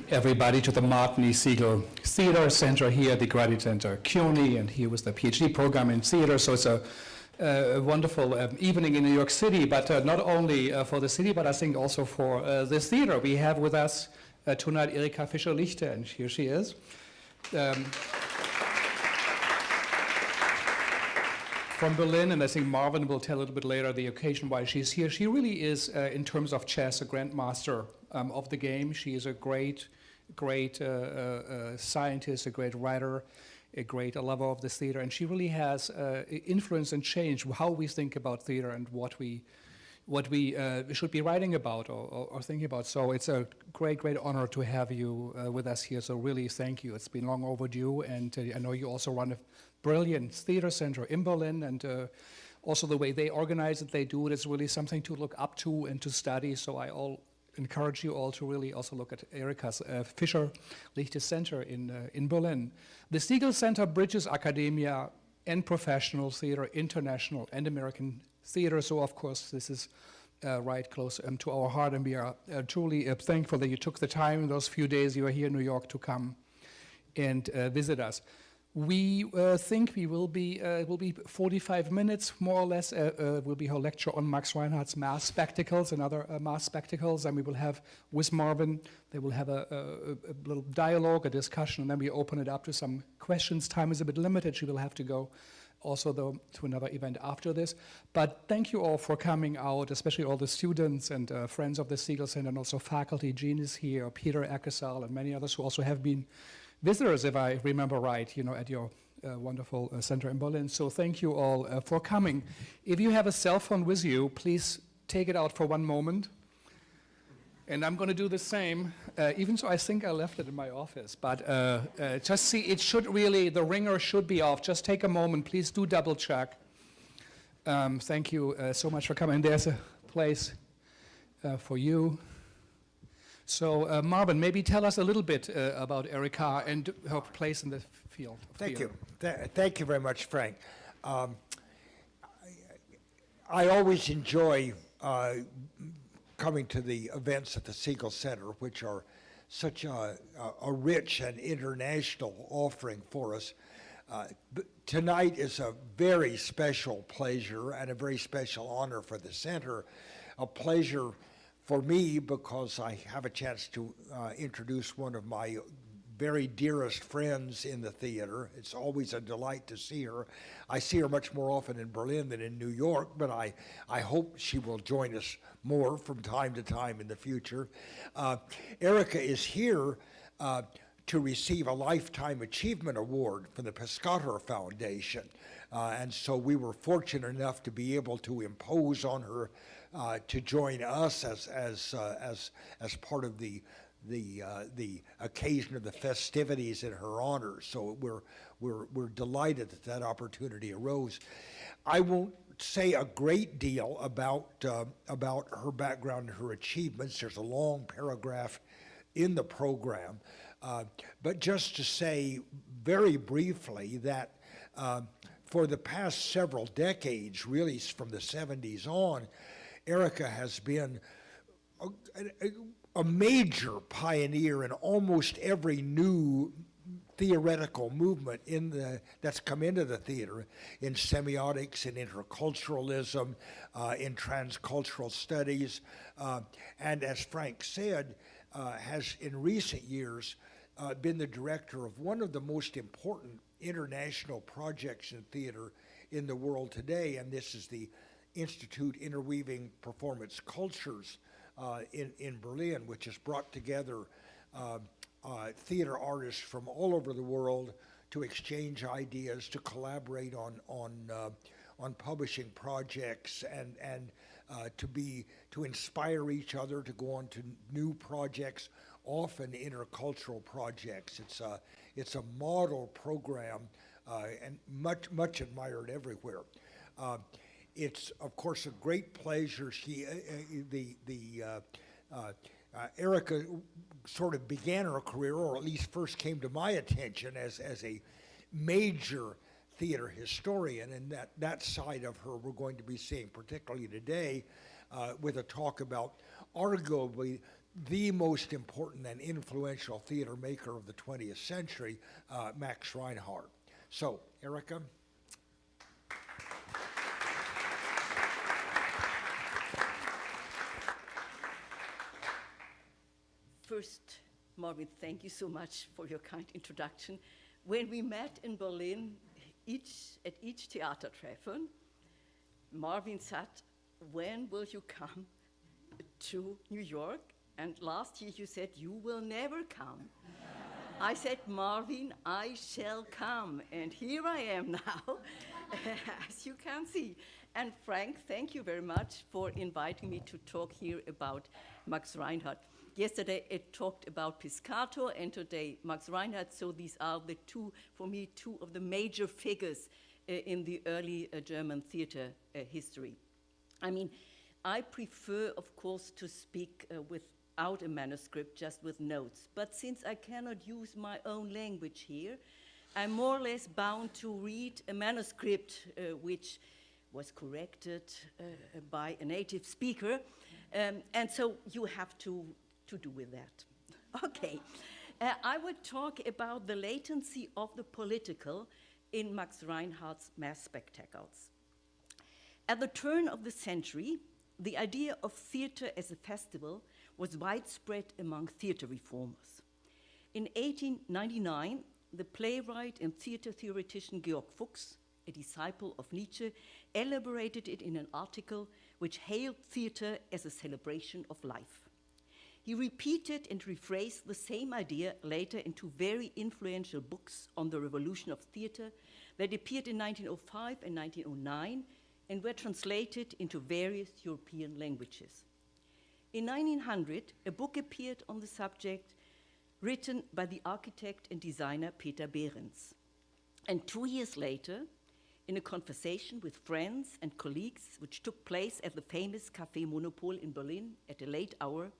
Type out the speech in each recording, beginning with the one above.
everybody to the Martin E. Siegel Theater Center here at the Graduate Center CUNY, and here was the PhD program in theater. So it's a wonderful evening in New York City, but not only for the city, but I think also for this theater. We have with us tonight Erika Fischer-Lichte, and here she is. From Berlin, and I think Marvin will tell a little bit later the occasion why she's here. She really is, in terms of chess, a grandmaster of the game. She is a great scientist, a great writer, a great lover of the theater, and she really has influenced and changed how we think about theater and what we should be writing about or thinking about. So it's a great honor to have you with us here. So really, thank you. It's been long overdue, and I know you also run a brilliant theater center in Berlin, and also the way they organize it, they do it, is really something to look up to and to study. So I encourage you all to really also look at Erika's Fischer-Lichte Center in Berlin. The Siegel Center bridges academia and professional theater, international and American theater. So of course this is right close to our heart, and we are truly thankful that you took the time in those few days you were here in New York to come and visit us. We think it will be 45 minutes, more or less, will be her lecture on Max Reinhardt's mass spectacles and other mass spectacles, and we will have, with Marvin, they will have a little dialogue, a discussion, and then we open it up to some questions. Time is a bit limited. She will have to go also, though, to another event after this. But thank you all for coming out, especially all the students and friends of the Siegel Center, and also faculty. Jean is here, Peter Eckersal, and many others who also have been visitors, if I remember right, at your wonderful center in Berlin. So thank you all for coming. If you have a cell phone with you, please take it out for one moment. And I'm going to do the same, even so I think I left it in my office. But just see, it should really, the ringer should be off. Just take a moment. Please do double check. Thank you so much for coming. There's a place for you. So Marvin, maybe tell us a little bit about Erika and her place in the field. Thank you. Thank you very much, Frank. I always enjoy coming to the events at the Siegel Center, which are such a rich and international offering for us. Tonight is a very special pleasure and a very special honor for the center, a pleasure for me because I have a chance to introduce one of my very dearest friends in the theater. It's always a delight to see her. I see her much more often in Berlin than in New York, but I hope she will join us more from time to time in the future. Erika is here to receive a Lifetime Achievement Award from the Piscator Foundation. And so we were fortunate enough to be able to impose on her to join us as part of the occasion of the festivities in her honor. So we're delighted that that opportunity arose. I won't say a great deal about her background and her achievements. There's a long paragraph in the program, but just to say very briefly that for the past several decades, really from the 70s on, Erika has been a major pioneer in almost every new theoretical movement that's come into the theater, in semiotics, in interculturalism, in transcultural studies, and as Frank said, has in recent years been the director of one of the most important international projects in theater in the world today, and this is the Institute Interweaving Performance Cultures in Berlin, which has brought together theater artists from all over the world to exchange ideas, to collaborate on publishing projects, and to inspire each other to go on to new projects, often intercultural projects. It's a model program and much admired everywhere. It's of course a great pleasure. Erika sort of began her career, or at least first came to my attention as a major theater historian, and that side of her we're going to be seeing particularly today with a talk about arguably the most important and influential theater maker of the 20th century, Max Reinhardt. So, Erika. First, Marvin, thank you so much for your kind introduction. When we met in Berlin, at each theater treffen, Marvin said, when will you come to New York? And last year you said, you will never come. I said, Marvin, I shall come. And here I am now, as you can see. And Frank, thank you very much for inviting me to talk here about Max Reinhardt. Yesterday it talked about Piscator, and today Max Reinhardt, so these are the two, for me, two of the major figures in the early German theater history. I mean, I prefer, of course, to speak without a manuscript, just with notes. But since I cannot use my own language here, I'm more or less bound to read a manuscript which was corrected by a native speaker. And so you have to do with that. Okay, I would talk about the latency of the political in Max Reinhardt's mass spectacles. At the turn of the century, the idea of theater as a festival was widespread among theater reformers. In 1899, the playwright and theater theoretician Georg Fuchs, a disciple of Nietzsche, elaborated it in an article which hailed theater as a celebration of life. He repeated and rephrased the same idea later into very influential books on the revolution of theater that appeared in 1905 and 1909 and were translated into various European languages. In 1900, a book appeared on the subject written by the architect and designer Peter Behrens. And 2 years later, in a conversation with friends and colleagues which took place at the famous Café Monopol in Berlin at a late hour,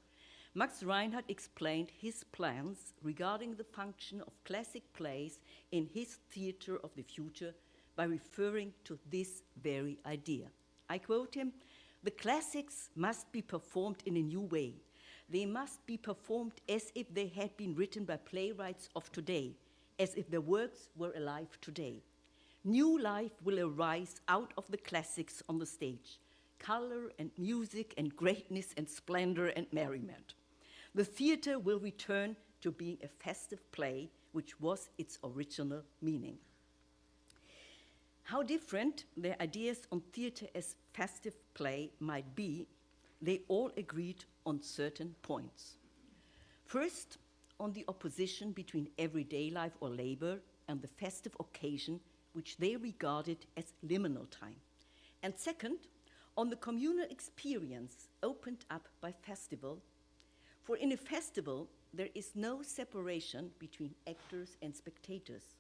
Max Reinhardt explained his plans regarding the function of classic plays in his theater of the future by referring to this very idea. I quote him, "The classics must be performed in a new way. They must be performed as if they had been written by playwrights of today, as if their works were alive today. New life will arise out of the classics on the stage, color and music and greatness and splendor and merriment. The theater will return to being a festive play, which was its original meaning." How different their ideas on theater as festive play might be, they all agreed on certain points. First, on the opposition between everyday life or labor and the festive occasion, which they regarded as liminal time. And second, on the communal experience opened up by festival. For in a festival, there is no separation between actors and spectators.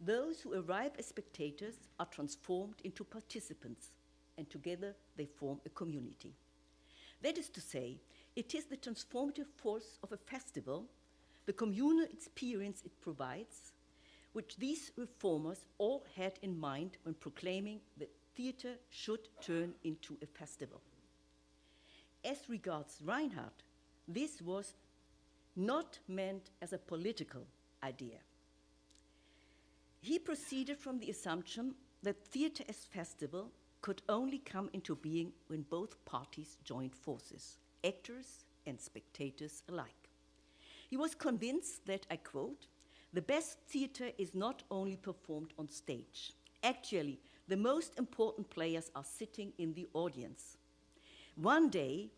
Those who arrive as spectators are transformed into participants, and together they form a community. That is to say, it is the transformative force of a festival, the communal experience it provides, which these reformers all had in mind when proclaiming that theater should turn into a festival. As regards Reinhardt, this was not meant as a political idea. He proceeded from the assumption that theater as festival could only come into being when both parties joined forces, actors and spectators alike. He was convinced that, I quote, "The best theater is not only performed on stage. Actually, the most important players are sitting in the audience. One day,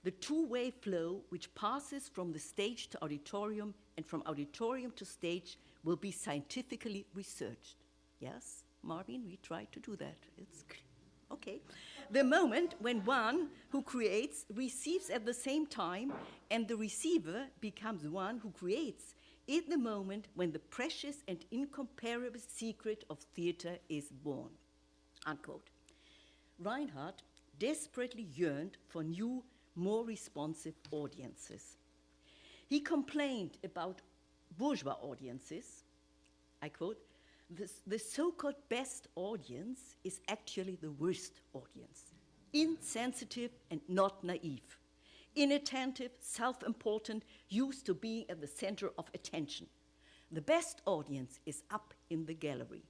the two-way flow which passes from the stage to auditorium and from auditorium to stage will be scientifically researched." Yes, Marvin, we tried to do that. It's okay. The moment when one who creates receives at the same time and the receiver becomes one who creates is the moment when the precious and incomparable secret of theater is born, unquote. Reinhardt desperately yearned for new, more responsive audiences. He complained about bourgeois audiences. I quote, "The so-called best audience is actually the worst audience, insensitive and not naive. inattentive, self-important, used to being at the center of attention. The best audience is up in the gallery.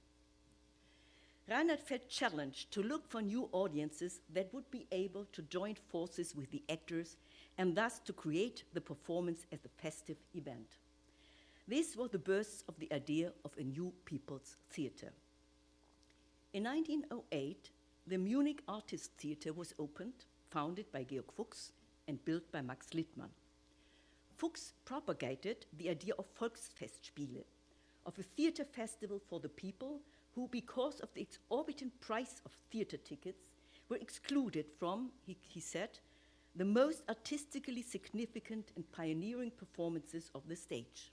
Reinhardt felt challenged to look for new audiences that would be able to join forces with the actors and thus to create the performance as a festive event. This was the birth of the idea of a new people's theater. In 1908, the Munich Artists' Theater was opened, founded by Georg Fuchs and built by Max Littmann. Fuchs propagated the idea of Volksfestspiele, of a theater festival for the people who, because of the exorbitant price of theater tickets, were excluded from, he said, the most artistically significant and pioneering performances of the stage.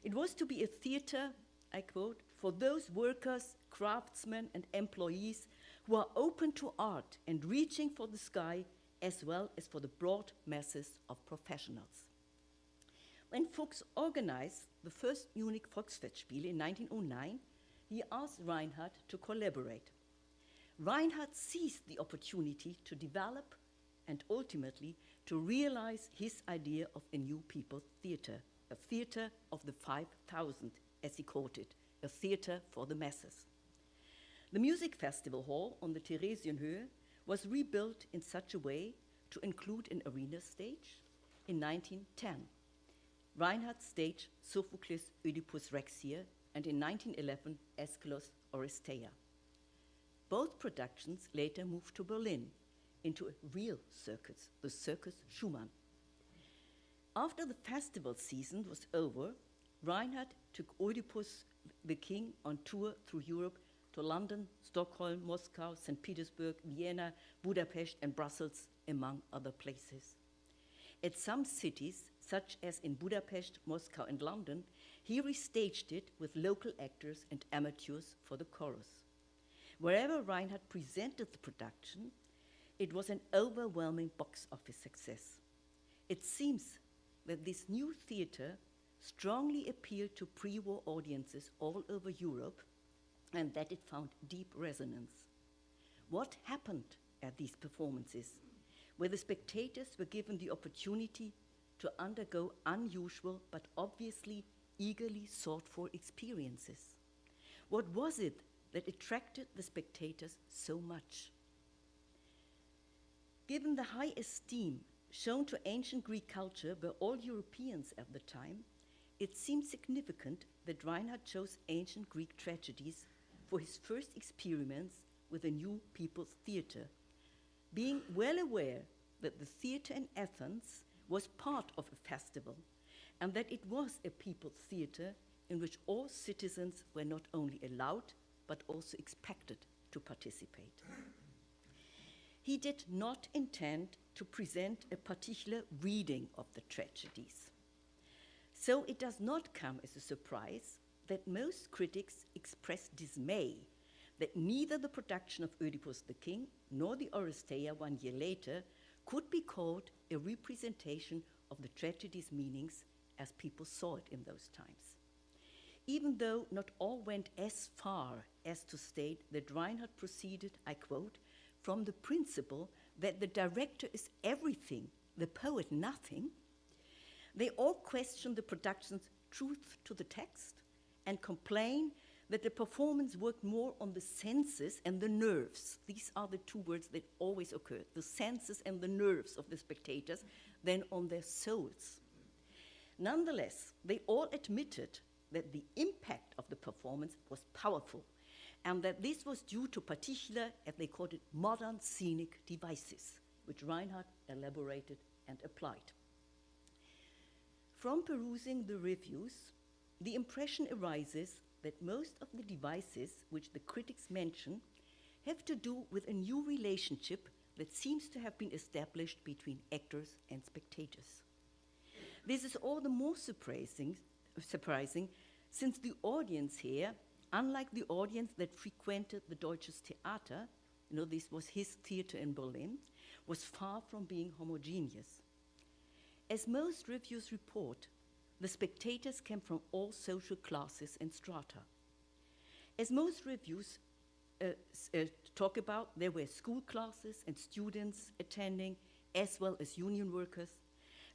It was to be a theater, I quote, for those workers, craftsmen, and employees who are open to art and reaching for the sky, as well as for the broad masses of professionals. When Fuchs organized the first Munich Volksfestspiele in 1909, he asked Reinhardt to collaborate. Reinhardt seized the opportunity to develop and ultimately to realize his idea of a new people's theater, a theater of the 5,000, as he called it, a theater for the masses. The music festival hall on the Theresienhöhe was rebuilt in such a way to include an arena stage in 1910. Reinhardt Stage, Sophocles' Oedipus Rex here, and in 1911, Aeschylus' Oresteia. Both productions later moved to Berlin into a real circus, the Circus Schumann. After the festival season was over, Reinhardt took Oedipus the King on tour through Europe to London, Stockholm, Moscow, St. Petersburg, Vienna, Budapest, and Brussels, among other places. At some cities, such as in Budapest, Moscow, and London, he restaged it with local actors and amateurs for the chorus. Wherever Reinhardt presented the production, it was an overwhelming box office success. It seems that this new theater strongly appealed to pre-war audiences all over Europe and that it found deep resonance. What happened at these performances, where the spectators were given the opportunity to undergo unusual but obviously eagerly sought-for experiences? What was it that attracted the spectators so much? Given the high esteem shown to ancient Greek culture by all Europeans at the time, it seems significant that Reinhardt chose ancient Greek tragedies for his first experiments with a new people's theater, being well aware that the theater in Athens was part of a festival and that it was a people's theater in which all citizens were not only allowed but also expected to participate. He did not intend to present a particular reading of the tragedies. So it does not come as a surprise that most critics express dismay that neither the production of Oedipus the King nor the Oresteia 1 year later could be called a representation of the tragedy's meanings as people saw it in those times. Even though not all went as far as to state that Reinhardt proceeded, I quote, from the principle that the director is everything, the poet nothing, they all question the production's truth to the text and complain that the performance worked more on the senses and the nerves. These are the two words that always occur, the senses and the nerves of the spectators, than on their souls. Nonetheless, they all admitted that the impact of the performance was powerful and that this was due to particular, as they called it, modern scenic devices, which Reinhardt elaborated and applied. From perusing the reviews, the impression arises that most of the devices which the critics mention have to do with a new relationship that seems to have been established between actors and spectators. This is all the more surprising since the audience here, unlike the audience that frequented the Deutsches Theater, this was his theater in Berlin, was far from being homogeneous. As most reviews report, the spectators came from all social classes and strata. As most reviews talk about, there were school classes and students attending, as well as union workers,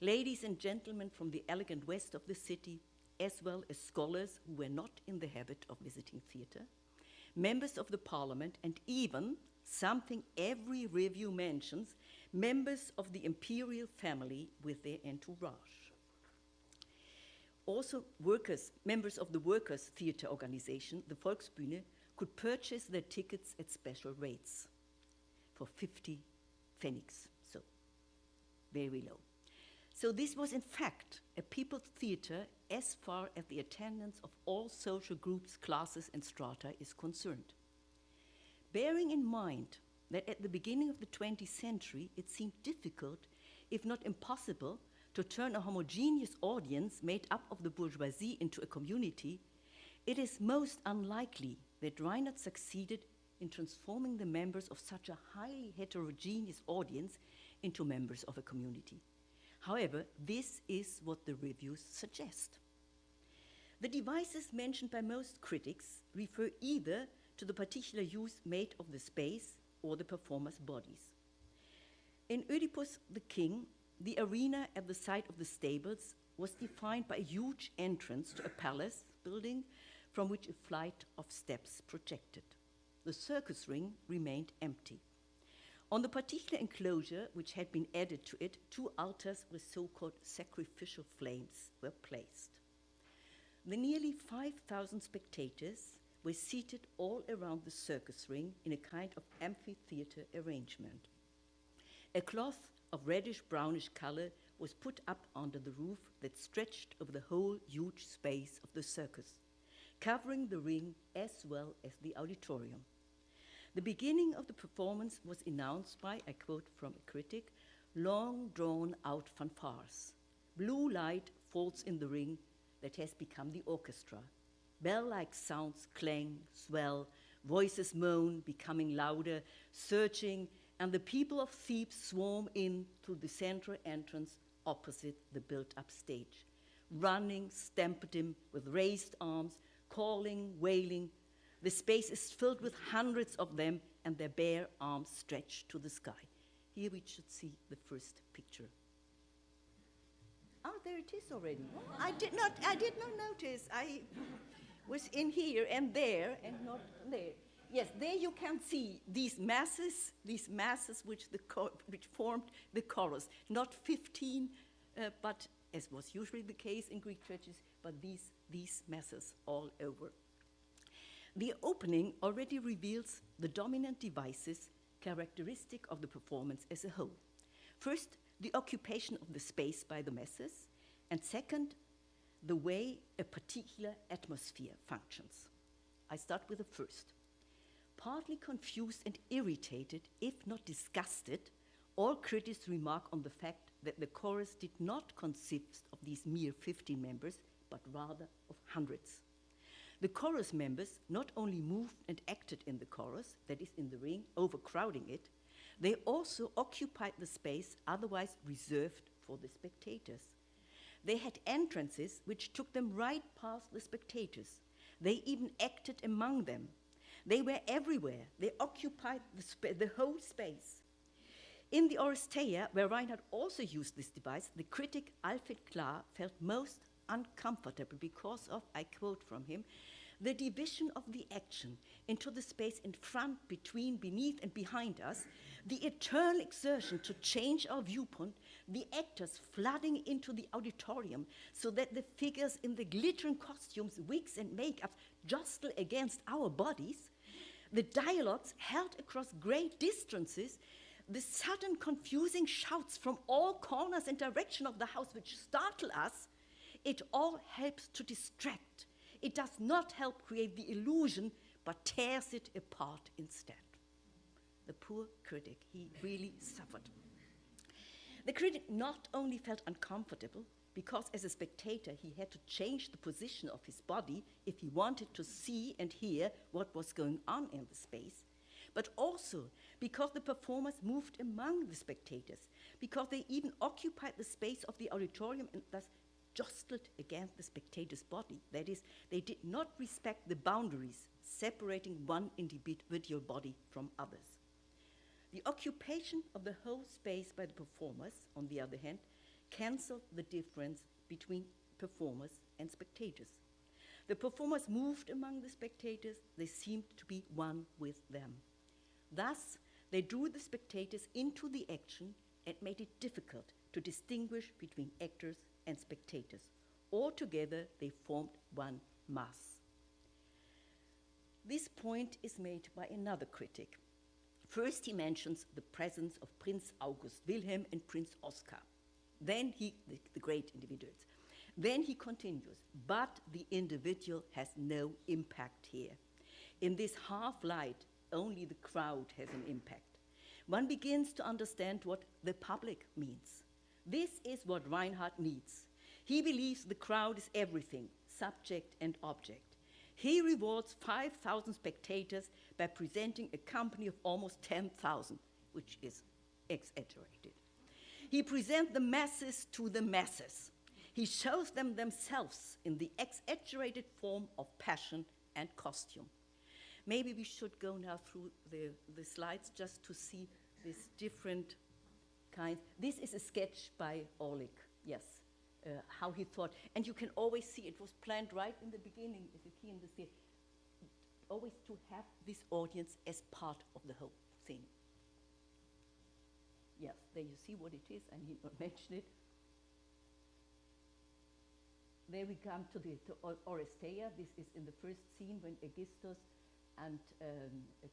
ladies and gentlemen from the elegant west of the city, as well as scholars who were not in the habit of visiting theater, members of the parliament, and even, something every review mentions, members of the imperial family with their entourage. Also, members of the workers' theater organization, the Volksbühne, could purchase their tickets at special rates for 50 pfennigs, so very low. So this was in fact a people's theater as far as the attendance of all social groups, classes, and strata is concerned. Bearing in mind that at the beginning of the 20th century, it seemed difficult, if not impossible, to turn a homogeneous audience made up of the bourgeoisie into a community, it is most unlikely that Reinhardt succeeded in transforming the members of such a highly heterogeneous audience into members of a community. However, this is what the reviews suggest. The devices mentioned by most critics refer either to the particular use made of the space or the performers' bodies. In Oedipus the King, the arena at the site of the stables was defined by a huge entrance to a palace building from which a flight of steps projected. The circus ring remained empty. On the particular enclosure which had been added to it, 2 altars with so-called sacrificial flames were placed. The nearly 5,000 spectators were seated all around the circus ring in a kind of amphitheater arrangement. A cloth of reddish-brownish color was put up under the roof that stretched over the whole huge space of the circus, covering the ring as well as the auditorium. The beginning of the performance was announced by, I quote from a critic, long drawn-out fanfares. Blue light falls in the ring that has become the orchestra. Bell-like sounds clang, swell, voices moan, becoming louder, surging, and the people of Thebes swarm in through the central entrance opposite the built-up stage, running, stampeding with raised arms, calling, wailing. The space is filled with hundreds of them, and their bare arms stretch to the sky. Here we should see the first picture. Oh, there it is already. I did not notice. I was in here and there and not there. Yes, there you can see these masses which formed the chorus. Not 15, but as was usually the case in Greek churches, but these masses all over. The opening already reveals the dominant devices characteristic of the performance as a whole. First, the occupation of the space by the masses, and second, the way a particular atmosphere functions. I start with the first. Partly confused and irritated, if not disgusted, all critics remark on the fact that the chorus did not consist of these mere 15 members, but rather of hundreds. The chorus members not only moved and acted in the chorus, that is in the ring, overcrowding it, they also occupied the space otherwise reserved for the spectators. They had entrances which took them right past the spectators. They even acted among them. They were everywhere. They occupied the whole space. In the Oresteia, where Reinhardt also used this device, the critic Alfred Klar felt most uncomfortable because of, I quote from him, the division of the action into the space in front, between, beneath, and behind us, the eternal exertion to change our viewpoint, the actors flooding into the auditorium so that the figures in the glittering costumes, wigs, and makeups jostle against our bodies, the dialogues held across great distances, the sudden confusing shouts from all corners and direction of the house which startle us, it all helps to distract. It does not help create the illusion, but tears it apart instead. The poor critic, he really suffered. The critic not only felt uncomfortable, because as a spectator he had to change the position of his body if he wanted to see and hear what was going on in the space, but also because the performers moved among the spectators, because they even occupied the space of the auditorium and thus jostled against the spectator's body. That is, they did not respect the boundaries separating one individual body from others. The occupation of the whole space by the performers, on the other hand, canceled the difference between performers and spectators. The performers moved among the spectators, they seemed to be one with them. Thus, they drew the spectators into the action and made it difficult to distinguish between actors and spectators. Altogether, they formed one mass. This point is made by another critic. First, he mentions the presence of Prince August Wilhelm and Prince Oscar. Then the great individuals. Then he continues, but the individual has no impact here. In this half-light, only the crowd has an impact. One begins to understand what the public means. This is what Reinhardt needs. He believes the crowd is everything, subject and object. He rewards 5,000 spectators by presenting a company of almost 10,000, which is exaggerated. He presents the masses to the masses. He shows them themselves in the exaggerated form of passion and costume. Maybe we should go now through the slides just to see these different kinds. This is a sketch by Orlik, yes, how he thought. And you can always see it was planned right in the beginning, as a key in the theater, always to have this audience as part of the whole thing. Yes, there you see what it is. I need not mention it. There we come to Oresteia. This is in the first scene when Aegisthus and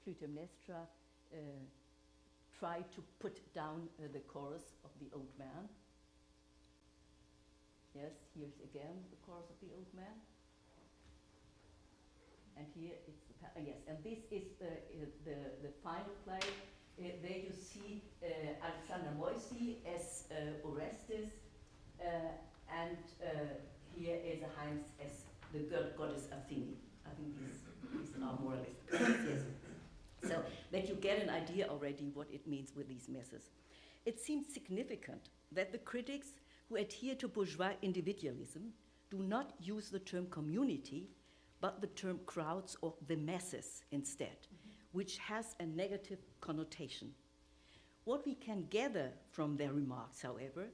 Clytemnestra try to put down the chorus of the old man. Yes, here's again the chorus of the old man. And here it's yes, and this is the final play. There you see Alexander Moisey as Orestes, and here is Heinz as the goddess Athena. I think these are more or less yes. So that you get an idea already what it means with these messes. It seems significant that the critics who adhere to bourgeois individualism do not use the term community, but the term crowds or the masses instead, which has a negative connotation. What we can gather from their remarks, however,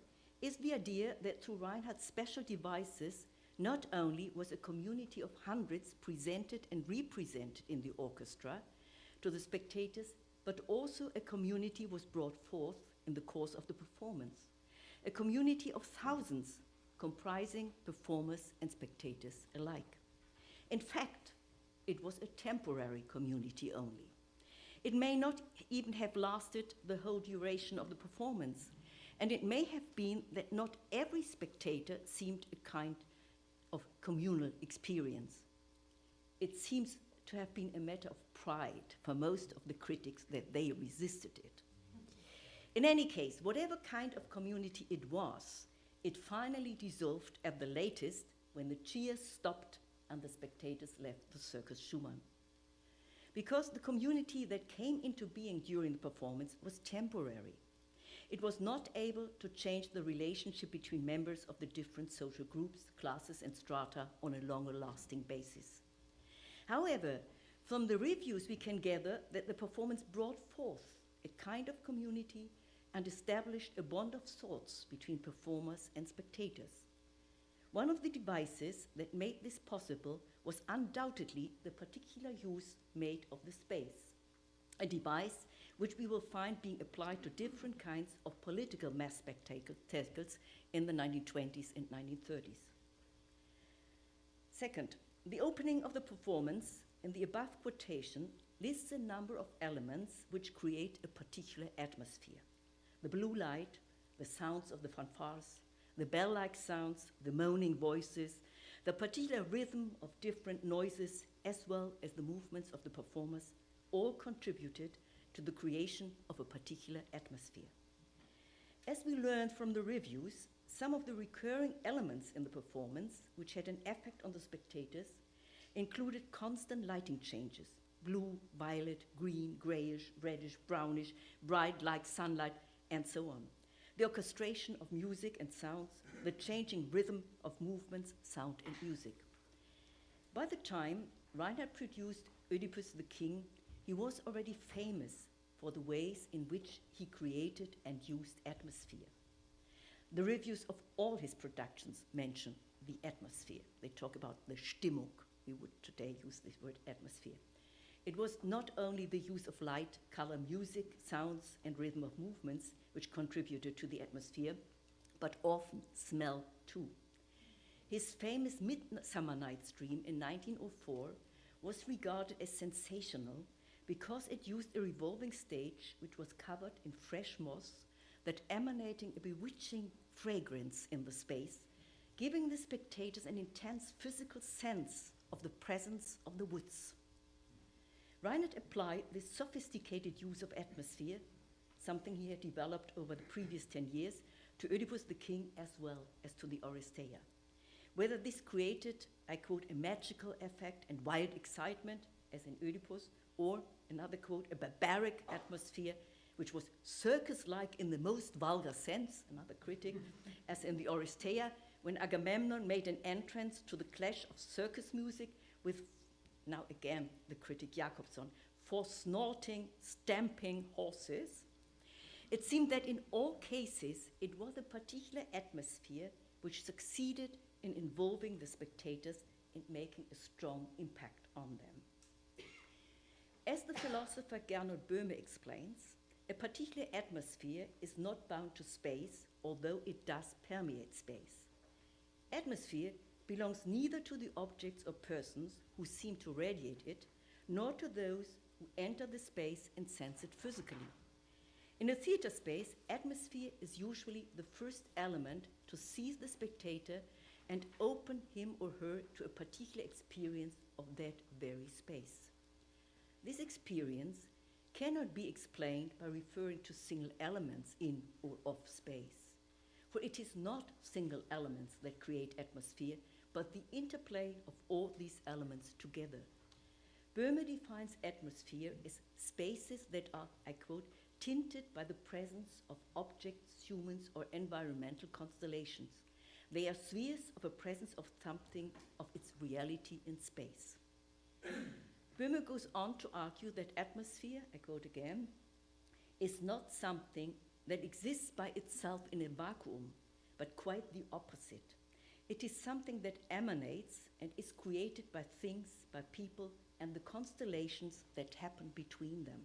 is the idea that through Reinhardt's special devices, not only was a community of hundreds presented and represented in the orchestra to the spectators, but also a community was brought forth in the course of the performance. A community of thousands comprising performers and spectators alike. In fact, it was a temporary community only. It may not even have lasted the whole duration of the performance, and it may have been that not every spectator seemed a kind of communal experience. It seems to have been a matter of pride for most of the critics that they resisted it. In any case, whatever kind of community it was, it finally dissolved at the latest when the cheers stopped and the spectators left the Circus Schumann. Because the community that came into being during the performance was temporary. It was not able to change the relationship between members of the different social groups, classes, and strata on a longer lasting basis. However, from the reviews we can gather that the performance brought forth a kind of community and established a bond of sorts between performers and spectators. One of the devices that made this possible was undoubtedly the particular use made of the space, a device which we will find being applied to different kinds of political mass spectacles in the 1920s and 1930s. Second, the opening of the performance in the above quotation lists a number of elements which create a particular atmosphere. The blue light, the sounds of the fanfares, the bell-like sounds, the moaning voices, the particular rhythm of different noises, as well as the movements of the performers, all contributed to the creation of a particular atmosphere. As we learned from the reviews, some of the recurring elements in the performance, which had an effect on the spectators, included constant lighting changes, blue, violet, green, grayish, reddish, brownish, bright like sunlight, and so on. The orchestration of music and sounds, the changing rhythm of movements, sound, and music. By the time Reinhardt produced Oedipus the King, he was already famous for the ways in which he created and used atmosphere. The reviews of all his productions mention the atmosphere. They talk about the Stimmung. We would today use this word atmosphere. It was not only the use of light, color, music, sounds, and rhythm of movements which contributed to the atmosphere, but often smell too. His famous Midsummer Night's Dream in 1904 was regarded as sensational because it used a revolving stage which was covered in fresh moss that emanating a bewitching fragrance in the space, giving the spectators an intense physical sense of the presence of the woods. Reinhardt applied this sophisticated use of atmosphere, something he had developed over the previous 10 years, to Oedipus the king as well as to the Oresteia. Whether this created, I quote, a magical effect and wild excitement, as in Oedipus, or, another quote, a barbaric atmosphere, which was circus-like in the most vulgar sense, another critic, as in the Oresteia, when Agamemnon made an entrance to the clash of circus music with, now again, the critic Jakobson, for snorting, stamping horses. It seemed that in all cases, it was a particular atmosphere which succeeded in involving the spectators and making a strong impact on them. As the philosopher Gernot Böhme explains, a particular atmosphere is not bound to space, although it does permeate space. Atmosphere belongs neither to the objects or persons who seem to radiate it, nor to those who enter the space and sense it physically. In a theater space, atmosphere is usually the first element to seize the spectator and open him or her to a particular experience of that very space. This experience cannot be explained by referring to single elements in or of space, for it is not single elements that create atmosphere, but the interplay of all these elements together. Böhme defines atmosphere as spaces that are, I quote, tinted by the presence of objects, humans, or environmental constellations. They are spheres of a presence of something of its reality in space. Böhme goes on to argue that atmosphere, I quote again, is not something that exists by itself in a vacuum, but quite the opposite. It is something that emanates and is created by things, by people, and the constellations that happen between them.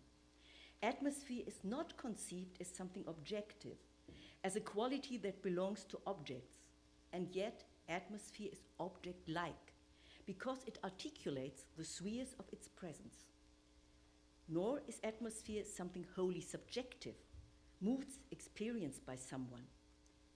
Atmosphere is not conceived as something objective, as a quality that belongs to objects, and yet atmosphere is object-like, because it articulates the spheres of its presence. Nor is atmosphere something wholly subjective, moods experienced by someone,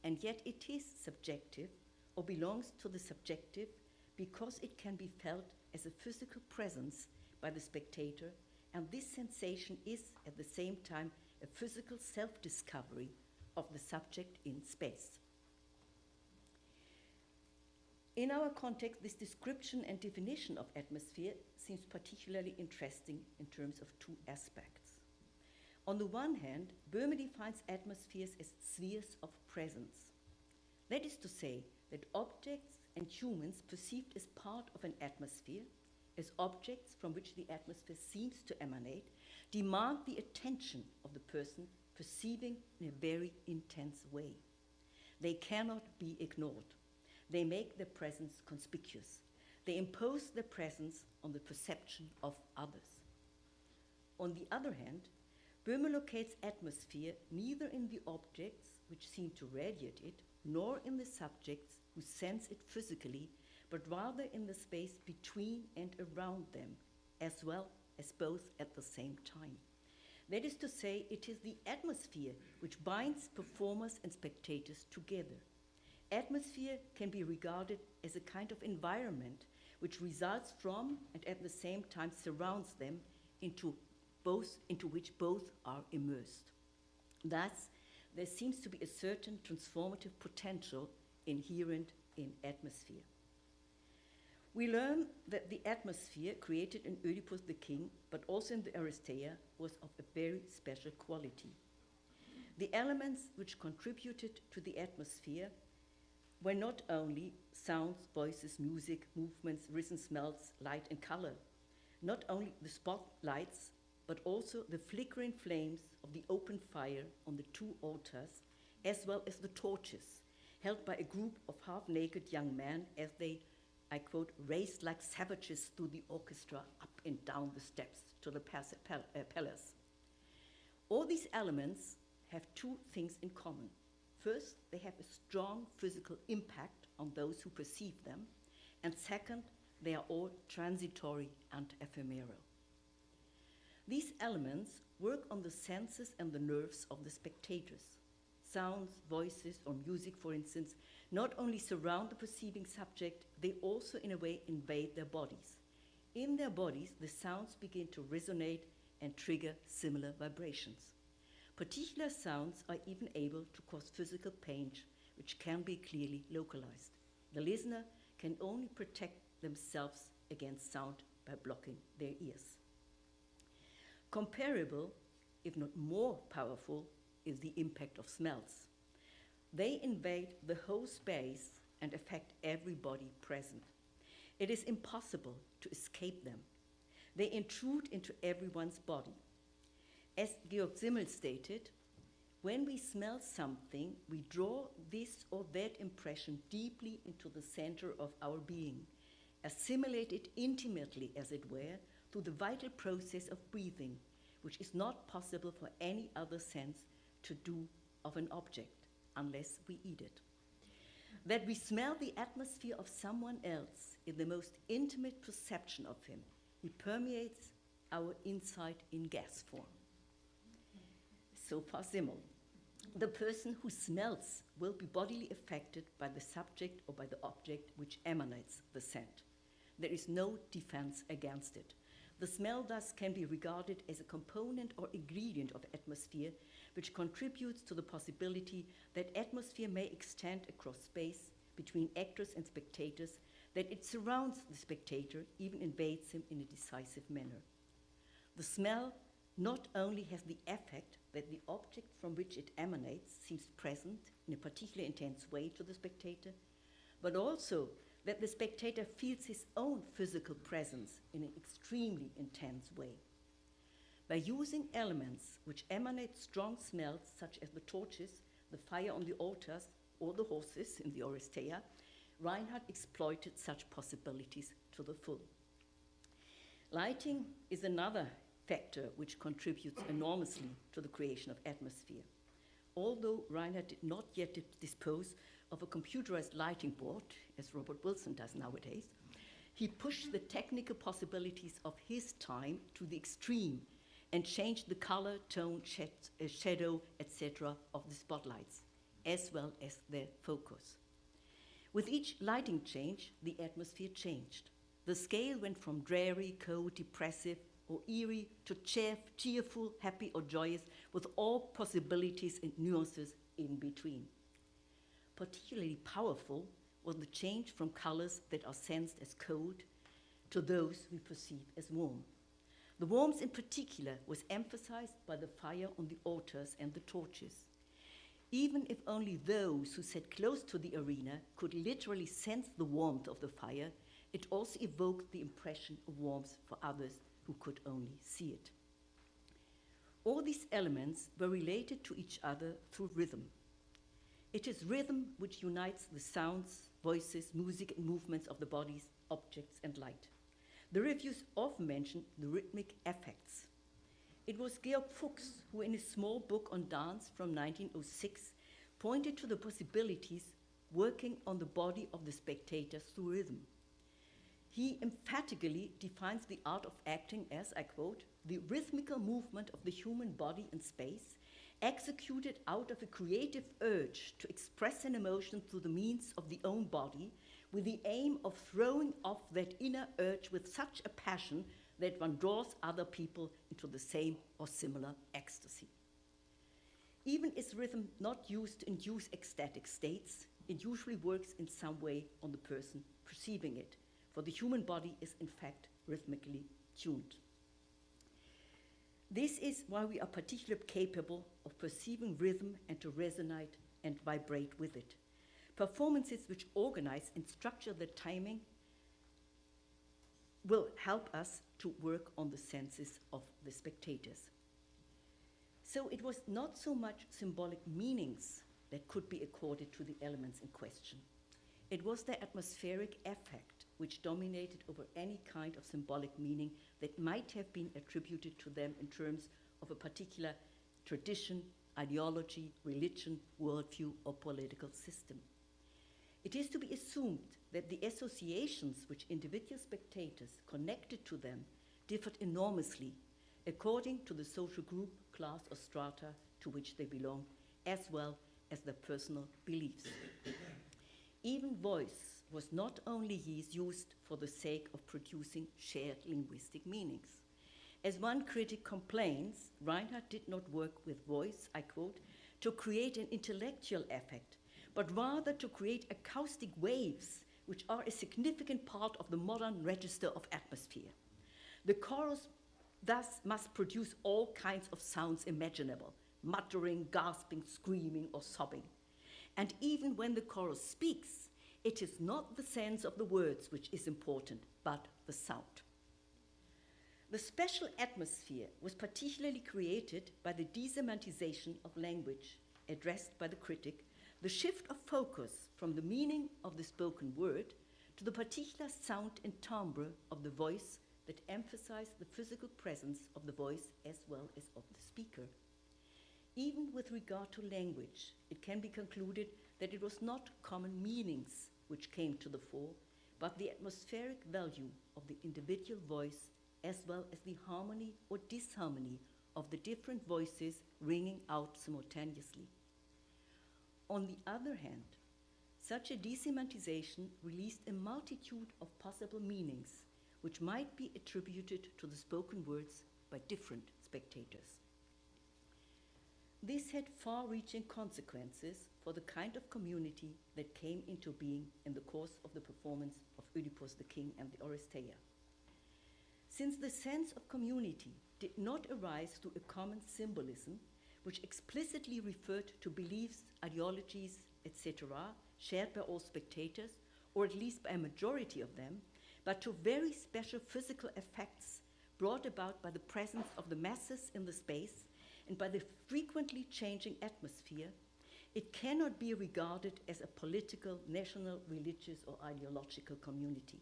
and yet it is subjective or belongs to the subjective because it can be felt as a physical presence by the spectator, and this sensation is at the same time a physical self-discovery of the subject in space. In our context, this description and definition of atmosphere seems particularly interesting in terms of two aspects. On the one hand, Böhme defines atmospheres as spheres of presence. That is to say that objects and humans perceived as part of an atmosphere, as objects from which the atmosphere seems to emanate, demand the attention of the person perceiving in a very intense way. They cannot be ignored. They make their presence conspicuous. They impose their presence on the perception of others. On the other hand, Böhme locates atmosphere neither in the objects which seem to radiate it, nor in the subjects who sense it physically, but rather in the space between and around them, as well as both at the same time. That is to say, it is the atmosphere which binds performers and spectators together. Atmosphere can be regarded as a kind of environment which results from and at the same time surrounds them into which both are immersed. Thus, there seems to be a certain transformative potential inherent in atmosphere. We learn that the atmosphere created in Oedipus the king, but also in the Oresteia, was of a very special quality. The elements which contributed to the atmosphere were not only sounds, voices, music, movements, rhythm, smells, light, and color, not only the spotlights, but but also the flickering flames of the open fire on the two altars, as well as the torches held by a group of half-naked young men as they, I quote, raced like savages through the orchestra up and down the steps to the palace. All these elements have two things in common. First, they have a strong physical impact on those who perceive them, and second, they are all transitory and ephemeral. These elements work on the senses and the nerves of the spectators. Sounds, voices, or music, for instance, not only surround the perceiving subject, they also, in a way, invade their bodies. In their bodies, the sounds begin to resonate and trigger similar vibrations. Particular sounds are even able to cause physical pain, which can be clearly localized. The listener can only protect themselves against sound by blocking their ears. Comparable, if not more powerful, is the impact of smells. They invade the whole space and affect everybody present. It is impossible to escape them. They intrude into everyone's body. As Georg Simmel stated, when we smell something, we draw this or that impression deeply into the center of our being, assimilate it intimately, as it were, through the vital process of breathing, which is not possible for any other sense to do of an object unless we eat it. That we smell the atmosphere of someone else in the most intimate perception of him. He permeates our insight in gas form. So far, Simmel. The person who smells will be bodily affected by the subject or by the object which emanates the scent. There is no defense against it. The smell thus can be regarded as a component or ingredient of atmosphere which contributes to the possibility that atmosphere may extend across space between actors and spectators, that it surrounds the spectator, even invades him in a decisive manner. The smell not only has the effect that the object from which it emanates seems present in a particularly intense way to the spectator, but also that the spectator feels his own physical presence in an extremely intense way. By using elements which emanate strong smells, such as the torches, the fire on the altars, or the horses in the Oresteia, Reinhardt exploited such possibilities to the full. Lighting is another factor which contributes enormously to the creation of atmosphere. Although Reinhardt did not yet dispose of a computerized lighting board, as Robert Wilson does nowadays, he pushed the technical possibilities of his time to the extreme and changed the color, tone, shadow, etc. of the spotlights, as well as their focus. With each lighting change, the atmosphere changed. The scale went from dreary, cold, depressive, or eerie to cheerful, happy, or joyous, with all possibilities and nuances in between. Particularly powerful was the change from colors that are sensed as cold to those we perceive as warm. The warmth in particular was emphasized by the fire on the altars and the torches. Even if only those who sat close to the arena could literally sense the warmth of the fire, it also evoked the impression of warmth for others who could only see it. All these elements were related to each other through rhythm. It is rhythm which unites the sounds, voices, music, and movements of the bodies, objects, and light. The reviews often mention the rhythmic effects. It was Georg Fuchs who, in his small book on dance from 1906, pointed to the possibilities working on the body of the spectator through rhythm. He emphatically defines the art of acting as, I quote, the rhythmical movement of the human body in space, executed out of a creative urge to express an emotion through the means of the own body, with the aim of throwing off that inner urge with such a passion that one draws other people into the same or similar ecstasy. Even is rhythm not used to induce ecstatic states, it usually works in some way on the person perceiving it, for the human body is in fact rhythmically tuned. This is why we are particularly capable of perceiving rhythm and to resonate and vibrate with it. Performances which organize and structure the timing will help us to work on the senses of the spectators. So it was not so much symbolic meanings that could be accorded to the elements in question. It was their atmospheric effect which dominated over any kind of symbolic meaning that might have been attributed to them in terms of a particular tradition, ideology, religion, worldview, or political system. It is to be assumed that the associations which individual spectators connected to them differed enormously according to the social group, class, or strata to which they belonged, as well as their personal beliefs. Even voice was not only used for the sake of producing shared linguistic meanings. As one critic complains, Reinhardt did not work with voice, I quote, to create an intellectual effect, but rather to create acoustic waves, which are a significant part of the modern register of atmosphere. The chorus thus must produce all kinds of sounds imaginable, muttering, gasping, screaming, or sobbing. And even when the chorus speaks, it is not the sense of the words which is important, but the sound. The special atmosphere was particularly created by the desemantization of language addressed by the critic, the shift of focus from the meaning of the spoken word to the particular sound and timbre of the voice that emphasized the physical presence of the voice as well as of the speaker. Even with regard to language, it can be concluded that it was not common meanings which came to the fore, but the atmospheric value of the individual voice as well as the harmony or disharmony of the different voices ringing out simultaneously. On the other hand, such a desemantization released a multitude of possible meanings which might be attributed to the spoken words by different spectators. This had far-reaching consequences for the kind of community that came into being in the course of the performance of Oedipus the King and the Oresteia. Since the sense of community did not arise through a common symbolism, which explicitly referred to beliefs, ideologies, etc., shared by all spectators, or at least by a majority of them, but to very special physical effects brought about by the presence of the masses in the space and by the frequently changing atmosphere, it cannot be regarded as a political, national, religious, or ideological community.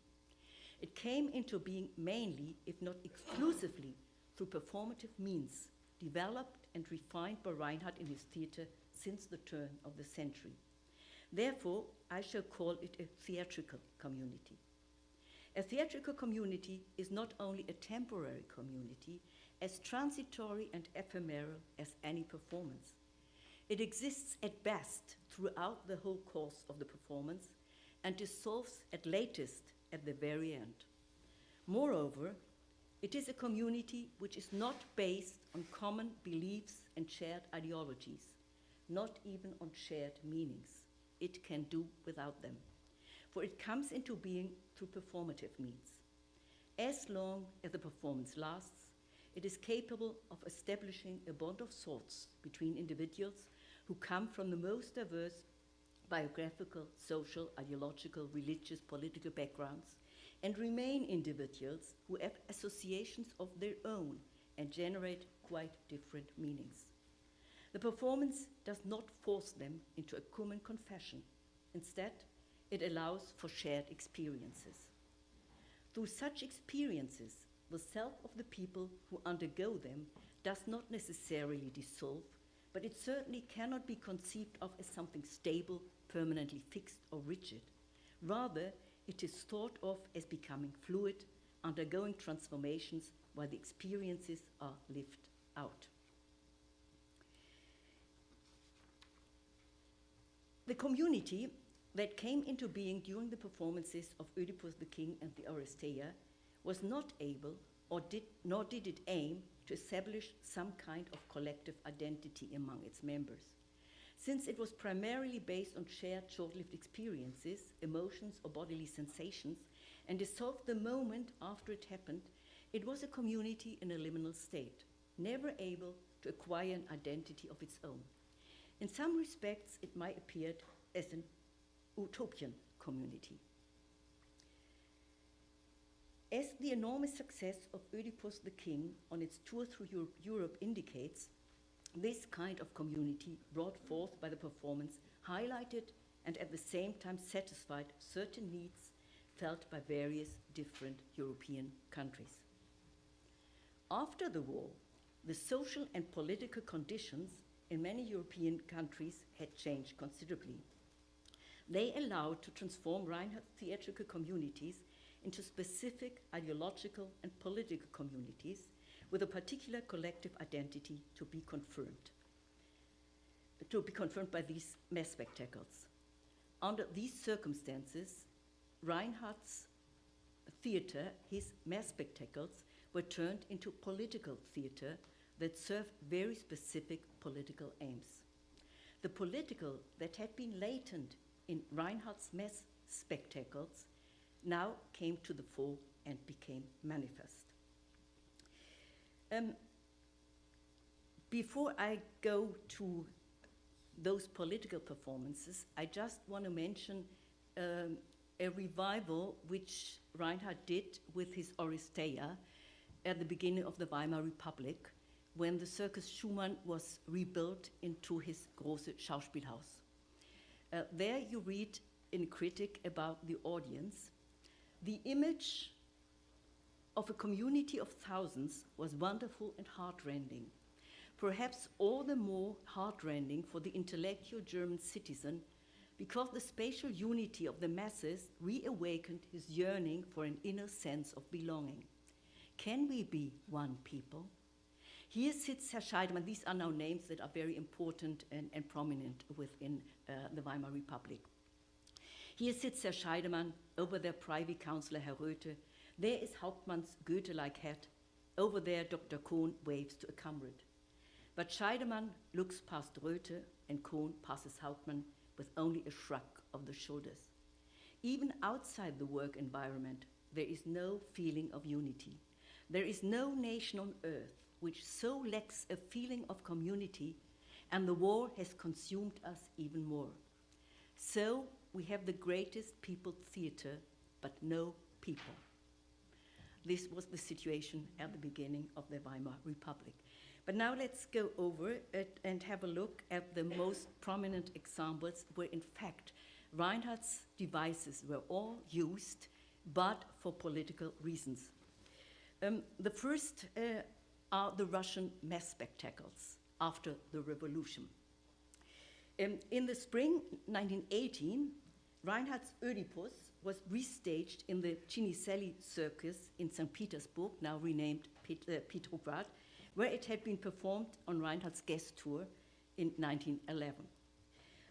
It came into being mainly, if not exclusively, through performative means, developed and refined by Reinhardt in his theatre since the turn of the century. Therefore, I shall call it a theatrical community. A theatrical community is not only a temporary community, as transitory and ephemeral as any performance. It exists at best throughout the whole course of the performance and dissolves at latest at the very end. Moreover, it is a community which is not based on common beliefs and shared ideologies, not even on shared meanings. It can do without them, for it comes into being through performative means. As long as the performance lasts, it is capable of establishing a bond of sorts between individuals who come from the most diverse biographical, social, ideological, religious, political backgrounds, and remain individuals who have associations of their own and generate quite different meanings. The performance does not force them into a common confession. Instead, it allows for shared experiences. Through such experiences, the self of the people who undergo them does not necessarily dissolve, but it certainly cannot be conceived of as something stable, permanently fixed, or rigid. Rather, it is thought of as becoming fluid, undergoing transformations while the experiences are lived out. The community that came into being during the performances of Oedipus the King and the Oresteia was not able, nor did it aim, to establish some kind of collective identity among its members. Since it was primarily based on shared short-lived experiences, emotions, or bodily sensations, and dissolved the moment after it happened, it was a community in a liminal state, never able to acquire an identity of its own. In some respects, it might appear as an utopian community. As the enormous success of Oedipus the King on its tour through Europe indicates, this kind of community brought forth by the performance highlighted and at the same time satisfied certain needs felt by various different European countries. After the war, the social and political conditions in many European countries had changed considerably. They allowed to transform Reinhardt's theatrical communities into specific ideological and political communities with a particular collective identity to be confirmed by these mass spectacles. Under these circumstances, Reinhardt's theater, his mass spectacles, were turned into political theater that served very specific political aims. The political that had been latent in Reinhardt's mass spectacles now came to the fore and became manifest. Before I go to those political performances, I just want to mention a revival which Reinhardt did with his Oresteia at the beginning of the Weimar Republic, when the Circus Schumann was rebuilt into his große Schauspielhaus. There you read in a critic about the audience, the image of a community of thousands was wonderful and heartrending, perhaps all the more heartrending for the intellectual German citizen because the spatial unity of the masses reawakened his yearning for an inner sense of belonging. Can we be one people? Here sits Herr Scheidemann. These are now names that are very important and prominent within the Weimar Republic. Here sits Herr Scheidemann, over there Privy Councillor Herr Röthe. There is Hauptmann's Goethe-like hat. Over there Dr. Kohn waves to a comrade. But Scheidemann looks past Röthe and Kohn passes Hauptmann with only a shrug of the shoulders. Even outside the work environment, there is no feeling of unity. There is no nation on earth which so lacks a feeling of community, and the war has consumed us even more. So we have the greatest people theater, but no people. This was the situation at the beginning of the Weimar Republic. But now let's go over it and have a look at the most prominent examples where, in fact, Reinhardt's devices were all used, but for political reasons. The first are the Russian mass spectacles after the revolution. In the spring 1918, Reinhardt's Oedipus was restaged in the Ciniselli Circus in St. Petersburg, now renamed Petrograd, where it had been performed on Reinhardt's guest tour in 1911.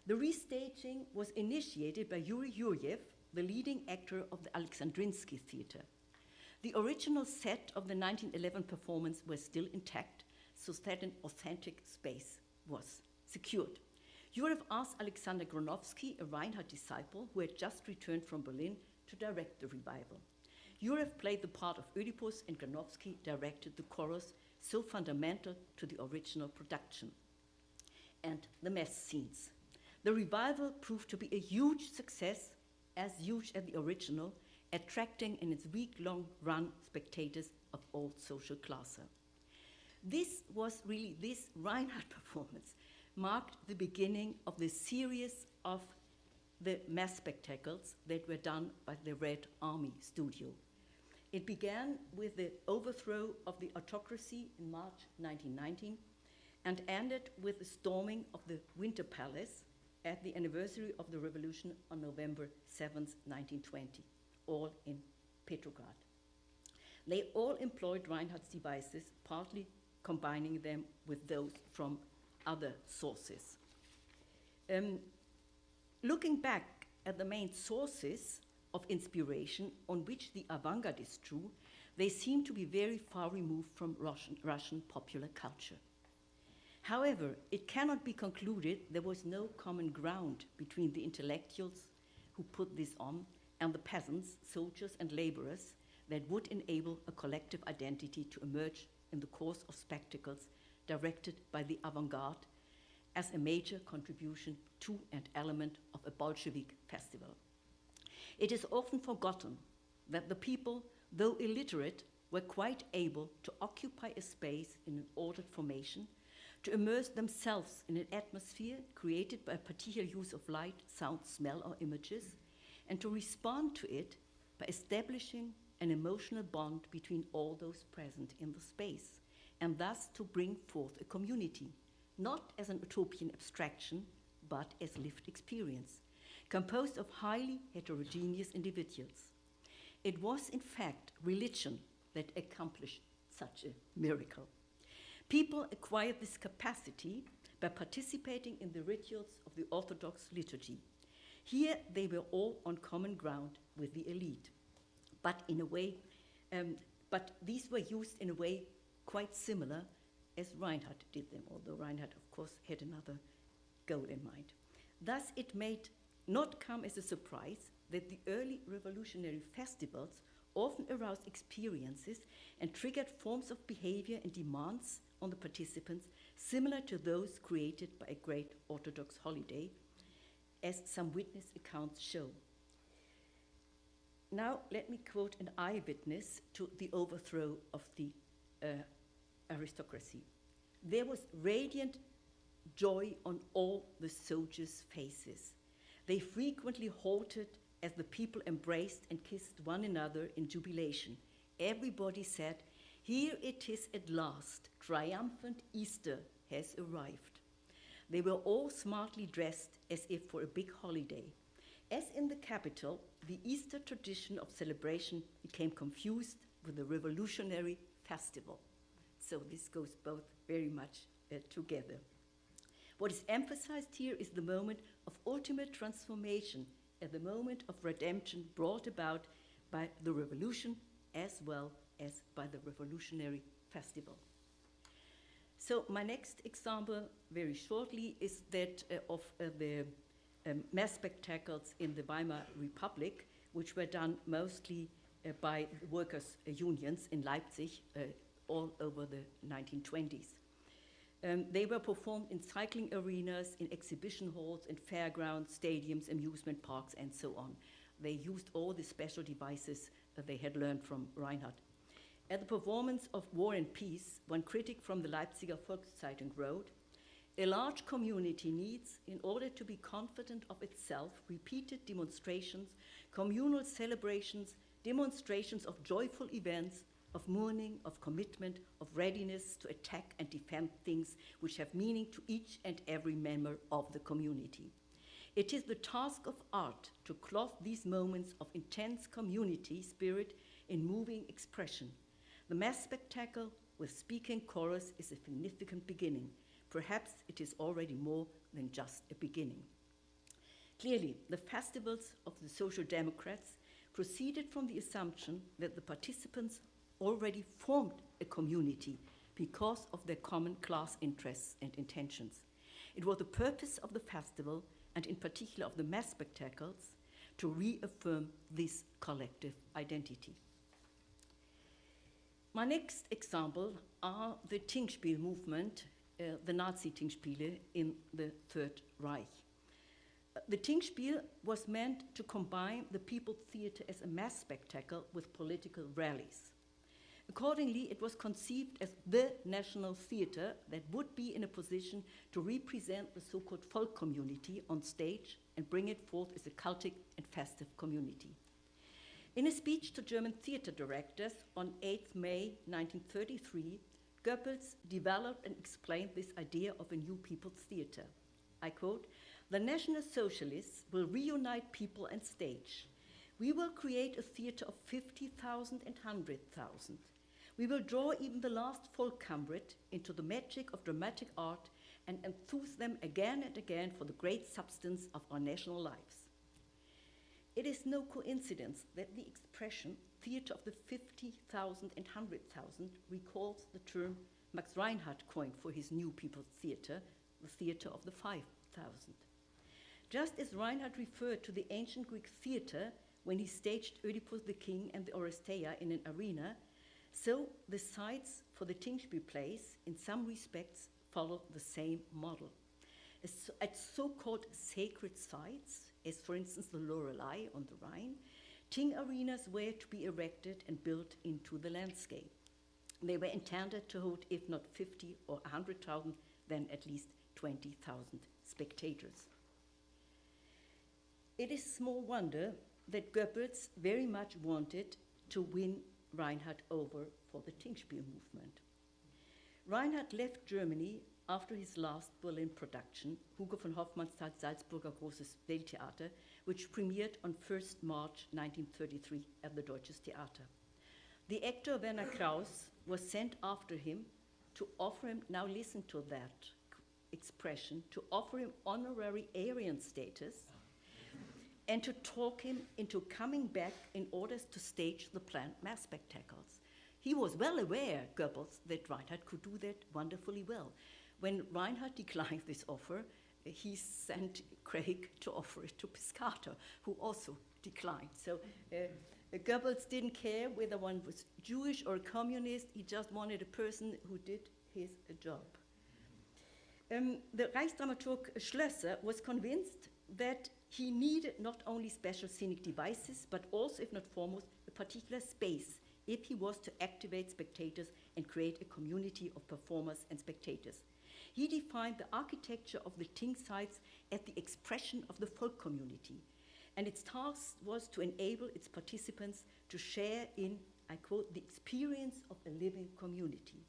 The restaging was initiated by Yuri Yuryev, the leading actor of the Alexandrinsky Theater. The original set of the 1911 performance was still intact, so that an authentic space was secured. Yuryev asked Alexander Granovsky, a Reinhardt disciple who had just returned from Berlin, to direct the revival. Yuryev played the part of Oedipus and Granovsky directed the chorus, so fundamental to the original production, and the mass scenes. The revival proved to be a huge success, as huge as the original, attracting in its week-long run spectators of all social classes. This Reinhardt performance marked the beginning of the series of the mass spectacles that were done by the Red Army Studio. It began with the overthrow of the autocracy in March 1919 and ended with the storming of the Winter Palace at the anniversary of the revolution on November 7th, 1920, all in Petrograd. They all employed Reinhardt's devices, partly combining them with those from other sources. Looking back at the main sources of inspiration on which the avant-gardists drew, they seem to be very far removed from Russian popular culture. However, it cannot be concluded there was no common ground between the intellectuals who put this on and the peasants, soldiers, and laborers that would enable a collective identity to emerge in the course of spectacles directed by the avant-garde as a major contribution to and element of a Bolshevik festival. It is often forgotten that the people, though illiterate, were quite able to occupy a space in an ordered formation, to immerse themselves in an atmosphere created by a particular use of light, sound, smell, or images, and to respond to it by establishing an emotional bond between all those present in the space, and thus to bring forth a community, not as an utopian abstraction, but as lived experience, composed of highly heterogeneous individuals. It was, in fact, religion that accomplished such a miracle. People acquired this capacity by participating in the rituals of the Orthodox liturgy. Here they were all on common ground with the elite, but in a way, but these were used in a way quite similar as Reinhardt did them, although Reinhardt, of course, had another goal in mind. Thus, it may not come as a surprise that the early revolutionary festivals often aroused experiences and triggered forms of behavior and demands on the participants similar to those created by a great Orthodox holiday, as some witness accounts show. Now, let me quote an eyewitness to the overthrow of the aristocracy. There was radiant joy on all the soldiers' faces. They frequently halted as the people embraced and kissed one another in jubilation. Everybody said, "Here it is at last, triumphant Easter has arrived." They were all smartly dressed as if for a big holiday. As in the capital, the Easter tradition of celebration became confused with the revolutionary festival. So this goes both very much together. What is emphasized here is the moment of ultimate transformation and the moment of redemption brought about by the revolution as well as by the revolutionary festival. So my next example, very shortly, is that of the mass spectacles in the Weimar Republic, which were done mostly by workers' unions in Leipzig all over the 1920s. They were performed in cycling arenas, in exhibition halls, in fairgrounds, stadiums, amusement parks, and so on. They used all the special devices that they had learned from Reinhardt. At the performance of War and Peace, one critic from the Leipziger Volkszeitung wrote, "A large community needs, in order to be confident of itself, repeated demonstrations, communal celebrations, demonstrations of joyful events, of mourning, of commitment, of readiness to attack and defend things which have meaning to each and every member of the community. It is the task of art to clothe these moments of intense community spirit in moving expression. The mass spectacle with speaking chorus is a significant beginning. Perhaps it is already more than just a beginning." Clearly, the festivals of the Social Democrats proceeded from the assumption that the participants already formed a community because of their common class interests and intentions. It was the purpose of the festival, and in particular of the mass spectacles, to reaffirm this collective identity. My next example are the Thingspiel movement, the Nazi Thingspiele in the Third Reich. The Thingspiel was meant to combine the people's theater as a mass spectacle with political rallies. Accordingly, it was conceived as the national theater that would be in a position to represent the so-called folk community on stage and bring it forth as a cultic and festive community. In a speech to German theater directors on 8th May 1933, Goebbels developed and explained this idea of a new people's theater. I quote, "The National Socialists will reunite people and stage. We will create a theater of 50,000 and 100,000. We will draw even the last Volkskammerett into the magic of dramatic art and enthuse them again and again for the great substance of our national lives." It is no coincidence that the expression theater of the 50,000 and 100,000 recalls the term Max Reinhardt coined for his new people's theater, the theater of the 5,000. Just as Reinhardt referred to the ancient Greek theater when he staged Oedipus the king and the Oresteia in an arena, so the sites for the Thingspiel plays, in some respects, follow the same model. At so-called sacred sites, as for instance the Lorelei on the Rhine, Ting arenas were to be erected and built into the landscape. They were intended to hold, if not 50 or 100,000, then at least 20,000 spectators. It is small wonder that Goebbels very much wanted to win Reinhardt over for the Thingspiele movement. Reinhardt left Germany after his last Berlin production, Hugo von Hofmannsthals Salzburger Großes Welttheater, which premiered on 1st March 1933 at the Deutsches Theater. The actor Werner Krauss was sent after him to offer him, now listen to that expression, to offer him honorary Aryan status and to talk him into coming back in order to stage the planned mass spectacles. He was well aware, Goebbels, that Reinhardt could do that wonderfully well. When Reinhardt declined this offer, he sent Craig to offer it to Piscator, who also declined. So Goebbels didn't care whether one was Jewish or a communist. He just wanted a person who did his job. The Reichsdramaturg Schlösser was convinced that he needed not only special scenic devices, but also, if not foremost, a particular space if he was to activate spectators and create a community of performers and spectators. He defined the architecture of the Ting sites as the expression of the folk community, and its task was to enable its participants to share in, I quote, the experience of a living community.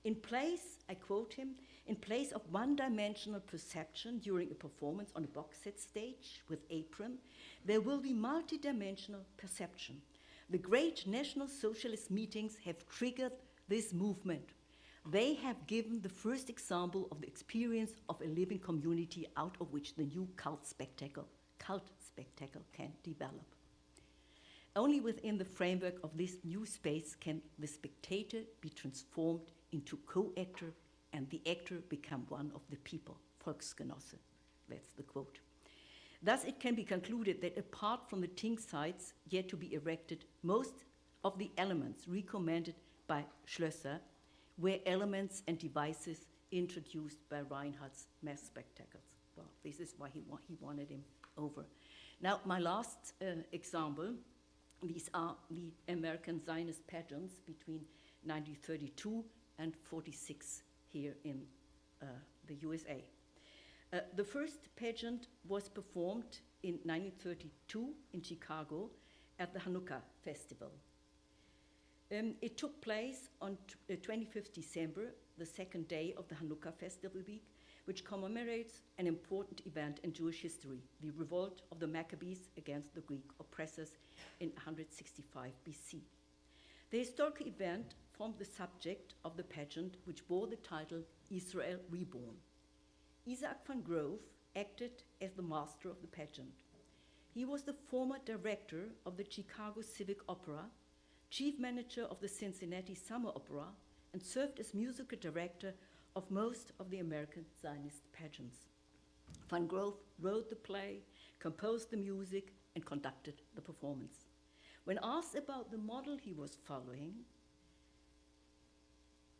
In place, I quote him, in place of one-dimensional perception during a performance on a box set stage with apron, there will be multidimensional perception. The great National Socialist meetings have triggered this movement. They have given the first example of the experience of a living community out of which the new cult spectacle can develop. Only within the framework of this new space can the spectator be transformed into co-actor and the actor become one of the people, Volksgenosse, that's the quote. Thus, it can be concluded that apart from the Ting sites yet to be erected, most of the elements recommended by Schlösser were elements and devices introduced by Reinhardt's mass spectacles. Well, this is why he wanted him over. Now, my last example, these are the American Zionist pageants between 1932 and 46 here in the USA. The first pageant was performed in 1932 in Chicago at the Hanukkah Festival. It took place on 25th December, the second day of the Hanukkah Festival week, which commemorates an important event in Jewish history, the revolt of the Maccabees against the Greek oppressors in 165 BC. The historical event formed the subject of the pageant, which bore the title Israel Reborn. Isaac van Grove acted as the master of the pageant. He was the former director of the Chicago Civic Opera, chief manager of the Cincinnati Summer Opera, and served as musical director of most of the American Zionist pageants. Van Grove wrote the play, composed the music, and conducted the performance. When asked about the model he was following,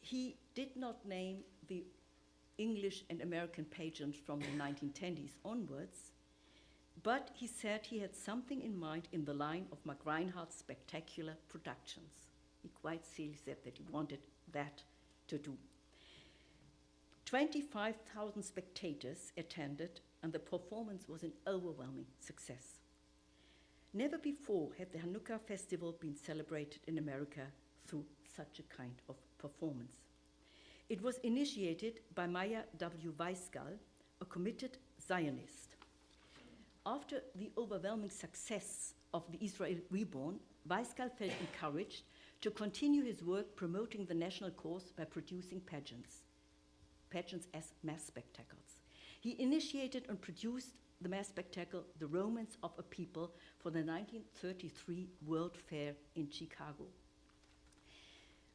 he did not name the English and American pageant from the 1910s onwards, but he said he had something in mind in the line of Max Reinhardt's spectacular productions. He quite seriously said that he wanted that to do. 25,000 spectators attended, and the performance was an overwhelming success. Never before had the Hanukkah Festival been celebrated in America through such a kind of performance. It was initiated by Maya W. Weisgall, a committed Zionist. After the overwhelming success of the Israel Reborn, Weisgall felt encouraged to continue his work promoting the national cause by producing pageants as mass spectacles. He initiated and produced the mass spectacle, The Romance of a People, for the 1933 World Fair in Chicago.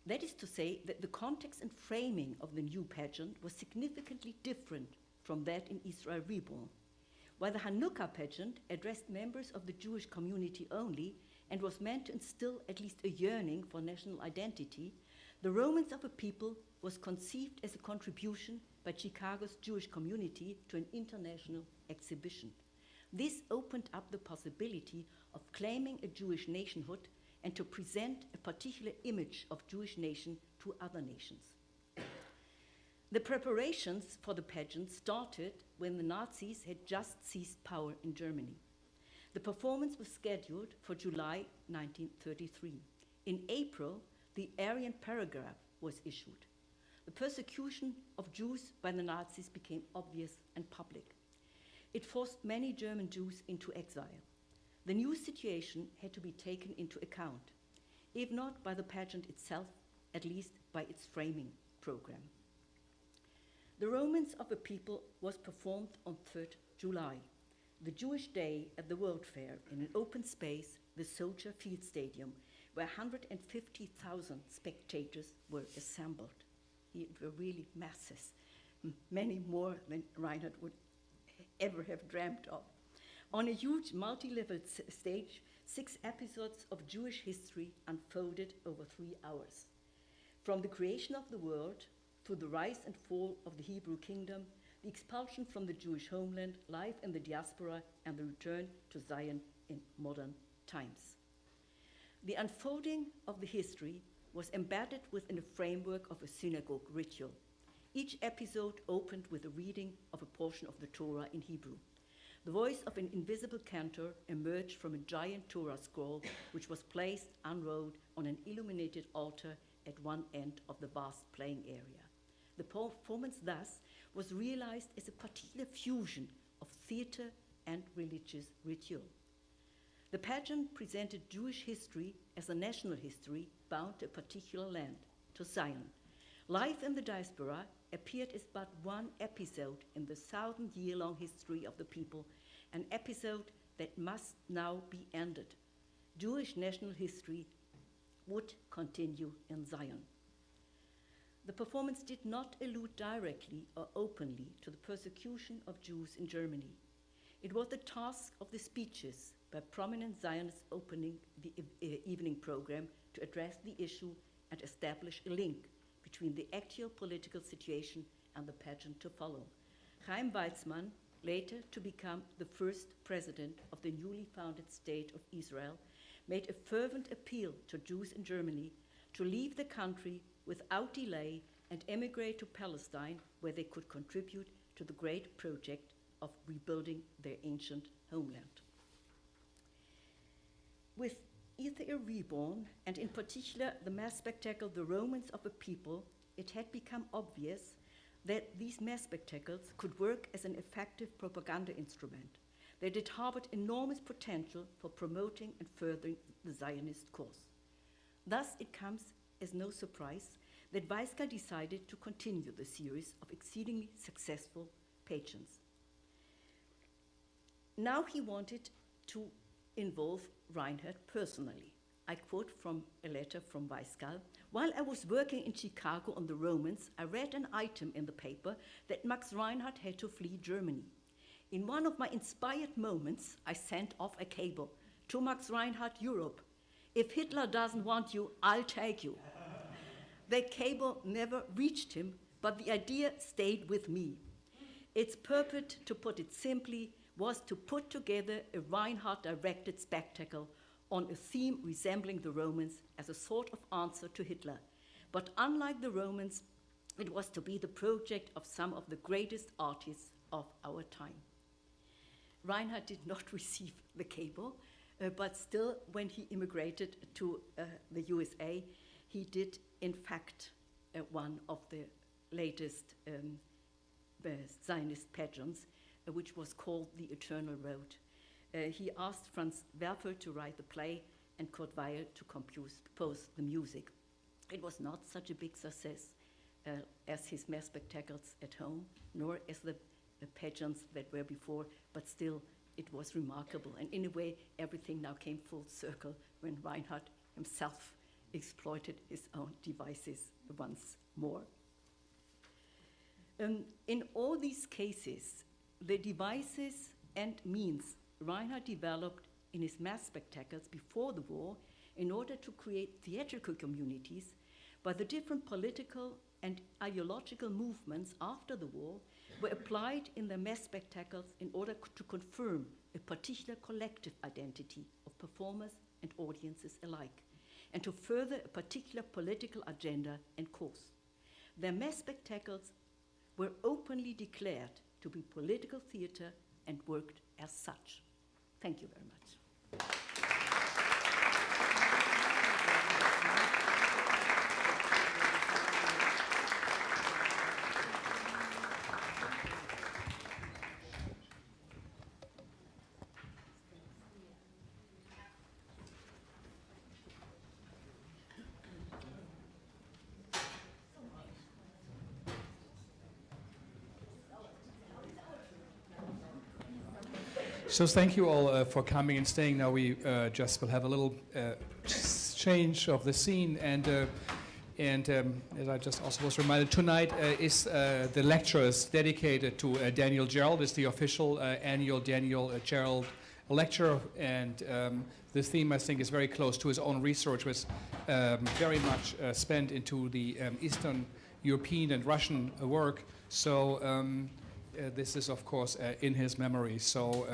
That is to say that the context and framing of the new pageant was significantly different from that in Israel Reborn. While the Hanukkah pageant addressed members of the Jewish community only and was meant to instill at least a yearning for national identity, The Romance of a People was conceived as a contribution by Chicago's Jewish community to an international exhibition. This opened up the possibility of claiming a Jewish nationhood and to present a particular image of Jewish nation to other nations. The preparations for the pageant started when the Nazis had just seized power in Germany. The performance was scheduled for July 1933. In April, the Aryan paragraph was issued. The persecution of Jews by the Nazis became obvious and public. It forced many German Jews into exile. The new situation had to be taken into account, if not by the pageant itself, at least by its framing program. The Romance of a People was performed on 3rd July, the Jewish Day at the World Fair, in an open space, the Soldier Field Stadium, where 150,000 spectators were assembled. It were really masses, many more than Reinhardt would ever have dreamt of. On a huge multi-level stage, 6 episodes of Jewish history unfolded over 3 hours. From the creation of the world, through the rise and fall of the Hebrew kingdom, the expulsion from the Jewish homeland, life in the diaspora, and the return to Zion in modern times. The unfolding of the history was embedded within a framework of a synagogue ritual. Each episode opened with a reading of a portion of the Torah in Hebrew. The voice of an invisible cantor emerged from a giant Torah scroll, which was placed unrolled on an illuminated altar at one end of the vast playing area. The performance thus was realized as a particular fusion of theater and religious ritual. The pageant presented Jewish history as a national history bound to a particular land, to Zion. Life in the diaspora appeared as but one episode in the 1,000-year-long history of the people, an episode that must now be ended. Jewish national history would continue in Zion. The performance did not allude directly or openly to the persecution of Jews in Germany. It was the task of the speeches by prominent Zionists opening the evening program to address the issue and establish a link between the actual political situation and the pageant to follow. Chaim Weizmann, later to become the first president of the newly founded State of Israel, made a fervent appeal to Jews in Germany to leave the country without delay and emigrate to Palestine, where they could contribute to the great project of rebuilding their ancient homeland. With Athena Reborn, and in particular the mass spectacle The Romance of a People, it had become obvious that these mass spectacles could work as an effective propaganda instrument, that it harbored enormous potential for promoting and furthering the Zionist cause. Thus, it comes as no surprise that Weizmann decided to continue the series of exceedingly successful pageants. Now he wanted to involve Reinhardt personally. I quote from a letter from Weizmann. While I was working in Chicago on the Romans, I read an item in the paper that Max Reinhardt had to flee Germany. In one of my inspired moments, I sent off a cable to Max Reinhardt, Europe. If Hitler doesn't want you, I'll take you. The cable never reached him, but the idea stayed with me. Its purpose, to put it simply, was to put together a Reinhardt-directed spectacle on a theme resembling the Romans as a sort of answer to Hitler. But unlike the Romans, it was to be the project of some of the greatest artists of our time. Reinhardt did not receive the cable, but still, when he immigrated to the USA, he did, in fact, one of the latest Zionist pageants, which was called The Eternal Road. He asked Franz Werfel to write the play and Kurt Weill to compose the music. It was not such a big success as his mass spectacles at home, nor as the pageants that were before, but still it was remarkable. And in a way, everything now came full circle when Reinhardt himself exploited his own devices once more. In all these cases, the devices and means Reinhardt developed in his mass spectacles before the war in order to create theatrical communities by the different political and ideological movements after the war were applied in the mass spectacles in order to confirm a particular collective identity of performers and audiences alike, and to further a particular political agenda and cause. Their mass spectacles were openly declared to be political theater and worked as such. Thank you very much. So thank you all for coming and staying. Now we just will have a little change of the scene, and as I just also was reminded, tonight is the lectures dedicated to Daniel GEROULD. It's the official annual Daniel GEROULD lecture, and the theme, I think, is very close to his own research, was very much spent into the Eastern European and Russian work. So this is, of course, in his memory. So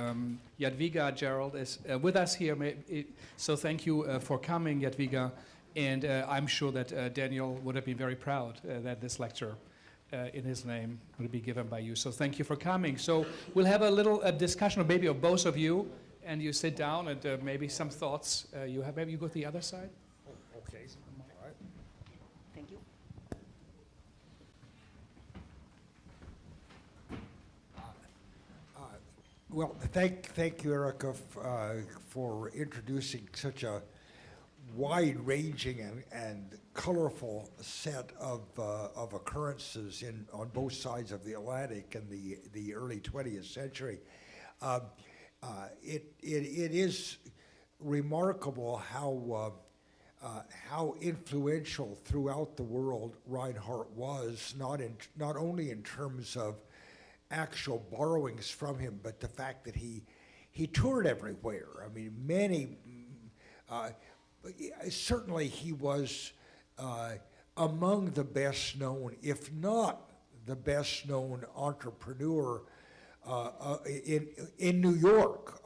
Jadwiga GEROULD is with us here. So thank you for coming, Jadwiga. And I'm sure that Daniel would have been very proud that this lecture in his name would be given by you. So thank you for coming. So we'll have a little discussion, or maybe of both of you, and you sit down and maybe some thoughts you have. Maybe you go to the other side. Oh, okay. All right. Thank you. Well, thank you, Erika, for introducing such a wide-ranging and colorful set of occurrences on both sides of the Atlantic in the early 20th century. It is remarkable how influential throughout the world Reinhardt was, not only in terms of actual borrowings from him, but the fact that he toured everywhere. I mean, certainly he was among the best known, if not the best known entrepreneur in New York,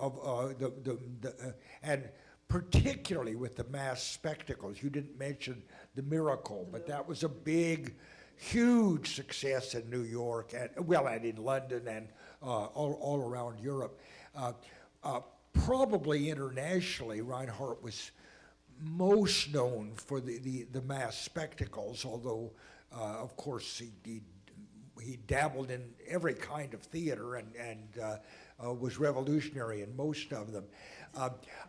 and particularly with the mass spectacles. You didn't mention the Miracle, but that was a big, huge success in New York, and in London and all around Europe. Probably internationally, Reinhardt was most known for the mass spectacles, although of course he dabbled in every kind of theater and was revolutionary in most of them.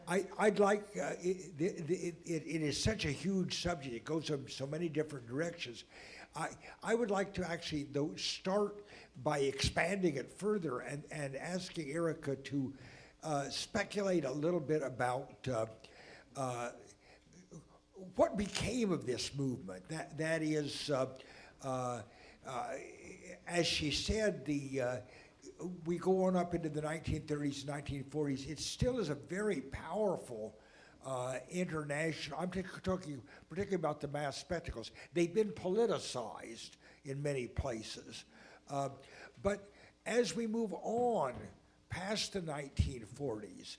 I'd like, it is such a huge subject, it goes in so many different directions. I would like to actually, though, start by expanding it further and asking Erika to speculate a little bit about what became of this movement. That is, as she said, we go on up into the 1930s, 1940s. It still is a very powerful international. I'm talking particularly about the mass spectacles. They've been politicized in many places, but as we move on past the 1940s,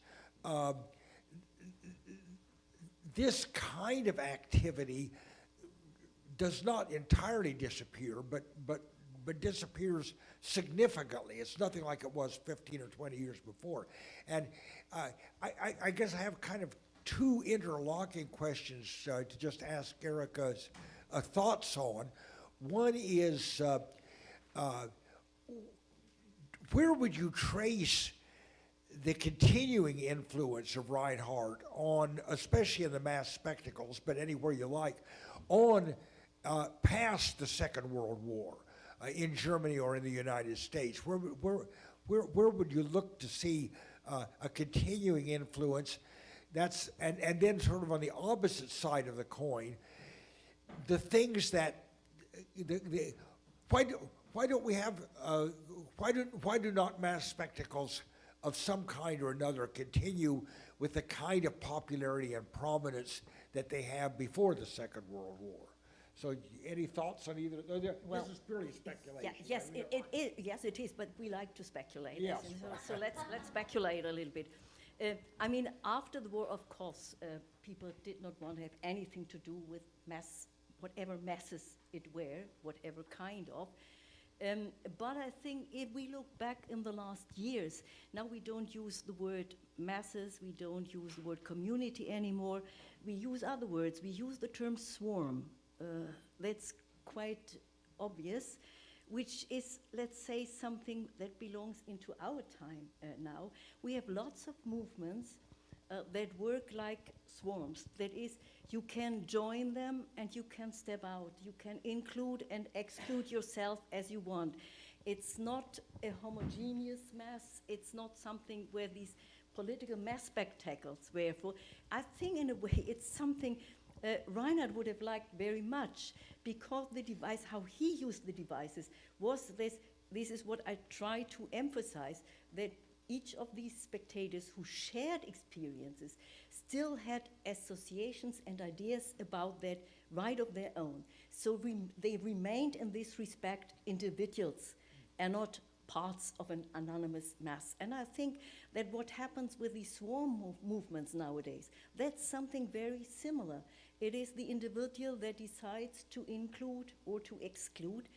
this kind of activity does not entirely disappear, but disappears significantly. It's nothing like it was 15 or 20 years before. And I guess I have kind of two interlocking questions to just ask Erika's thoughts on. One is, where would you trace the continuing influence of Reinhardt on, especially in the mass spectacles, but anywhere you like, on past the Second World War in Germany or in the United States? Where would you look to see a continuing influence? And then sort of on the opposite side of the coin, the things that why don't we have why do not mass spectacles of some kind or another continue with the kind of popularity and prominence that they have before the Second World War? So any thoughts on either? Well, this is purely speculation. Yeah, yes, I it is. Yes, it is. But we like to speculate. Yes. So let's speculate a little bit. I mean, after the war, of course, people did not want to have anything to do with mass, whatever masses it were, whatever kind of. But I think if we look back in the last years, now we don't use the word masses, we don't use the word community anymore. We use other words. We use the term swarm. That's quite obvious, which is, let's say, something that belongs into our time now. We have lots of movements that work like swarms. That is, you can join them and you can step out. You can include and exclude yourself as you want. It's not a homogeneous mass. It's not something where these political mass spectacles were for. I think in a way it's something Reinhardt would have liked very much, because the device, how he used the devices, was this is what I try to emphasize, that each of these spectators who shared experiences still had associations and ideas about that right of their own. So they remained in this respect individuals and not parts of an anonymous mass. And I think that what happens with these swarm movements nowadays, that's something very similar. It is the individual that decides to include or to exclude,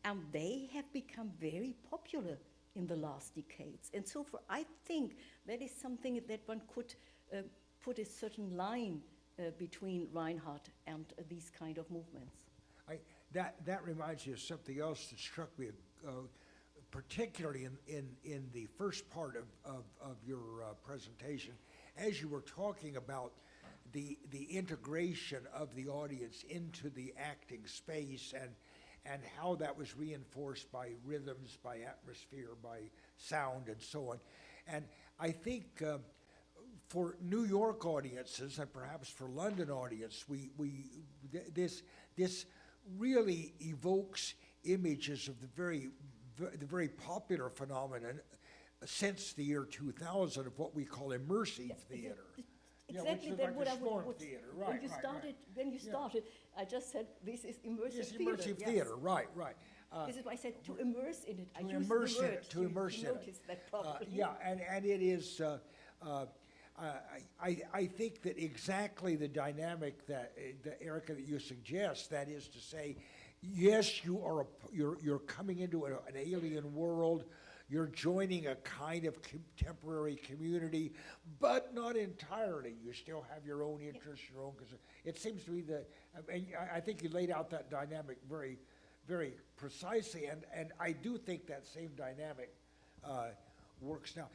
and they have become very popular in the last decades. And so I think that is something that one could put a certain line between Reinhardt and these kind of movements. That reminds me of something else that struck me, particularly in the first part of your presentation, as you were talking about the integration of the audience into the acting space and how that was reinforced by rhythms, by atmosphere, by sound, and so on. And I think for New York audiences and perhaps for London audience, this really evokes images of the very popular phenomenon since the year 2000 of what we call immersive theater. Exactly, which is that like what the I storm would. theater, When you started, I just said this is immersive theater. Immersive yes. theater, right. This is why I said to immerse in it. I used immerse the in word it, to immerse in it. notice that properly. And it is. I think that exactly the dynamic that Erika, that you suggest, that is to say, yes, you're coming into an alien world. You're joining a kind of contemporary community, but not entirely. You still have your own interests, your own concern. It seems to be and I think you laid out that dynamic very, very precisely, and I do think that same dynamic works now.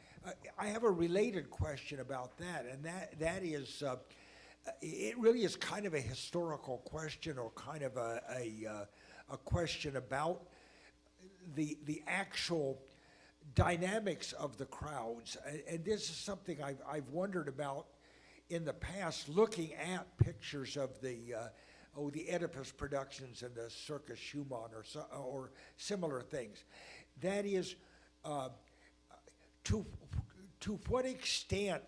I have a related question about that, and that is, it really is kind of a historical question, or kind of a question about the actual dynamics of the crowds. And this is something I've wondered about in the past, looking at pictures of the Oedipus productions and the Circus Schumann or similar things. That is, to what extent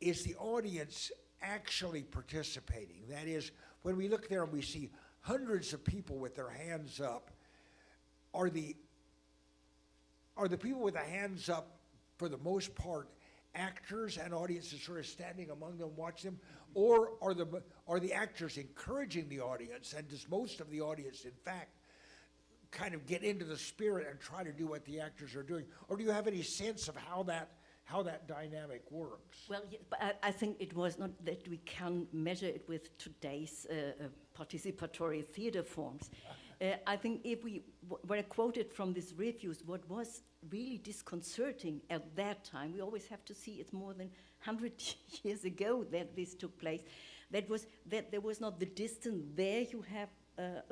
is the audience actually participating? That is, when we look there and we see hundreds of people with their hands up, are the people with the hands up, for the most part, actors and audiences sort of standing among them, watching them, or are the actors encouraging the audience, and does most of the audience, in fact, kind of get into the spirit and try to do what the actors are doing? Or do you have any sense of how that dynamic works? Well, yeah, but I think it was not that we can measure it with today's participatory theater forms. I think when I quoted from these reviews, what was really disconcerting at that time, we always have to see it's more than 100 years ago that this took place, that there was not the distance. There you have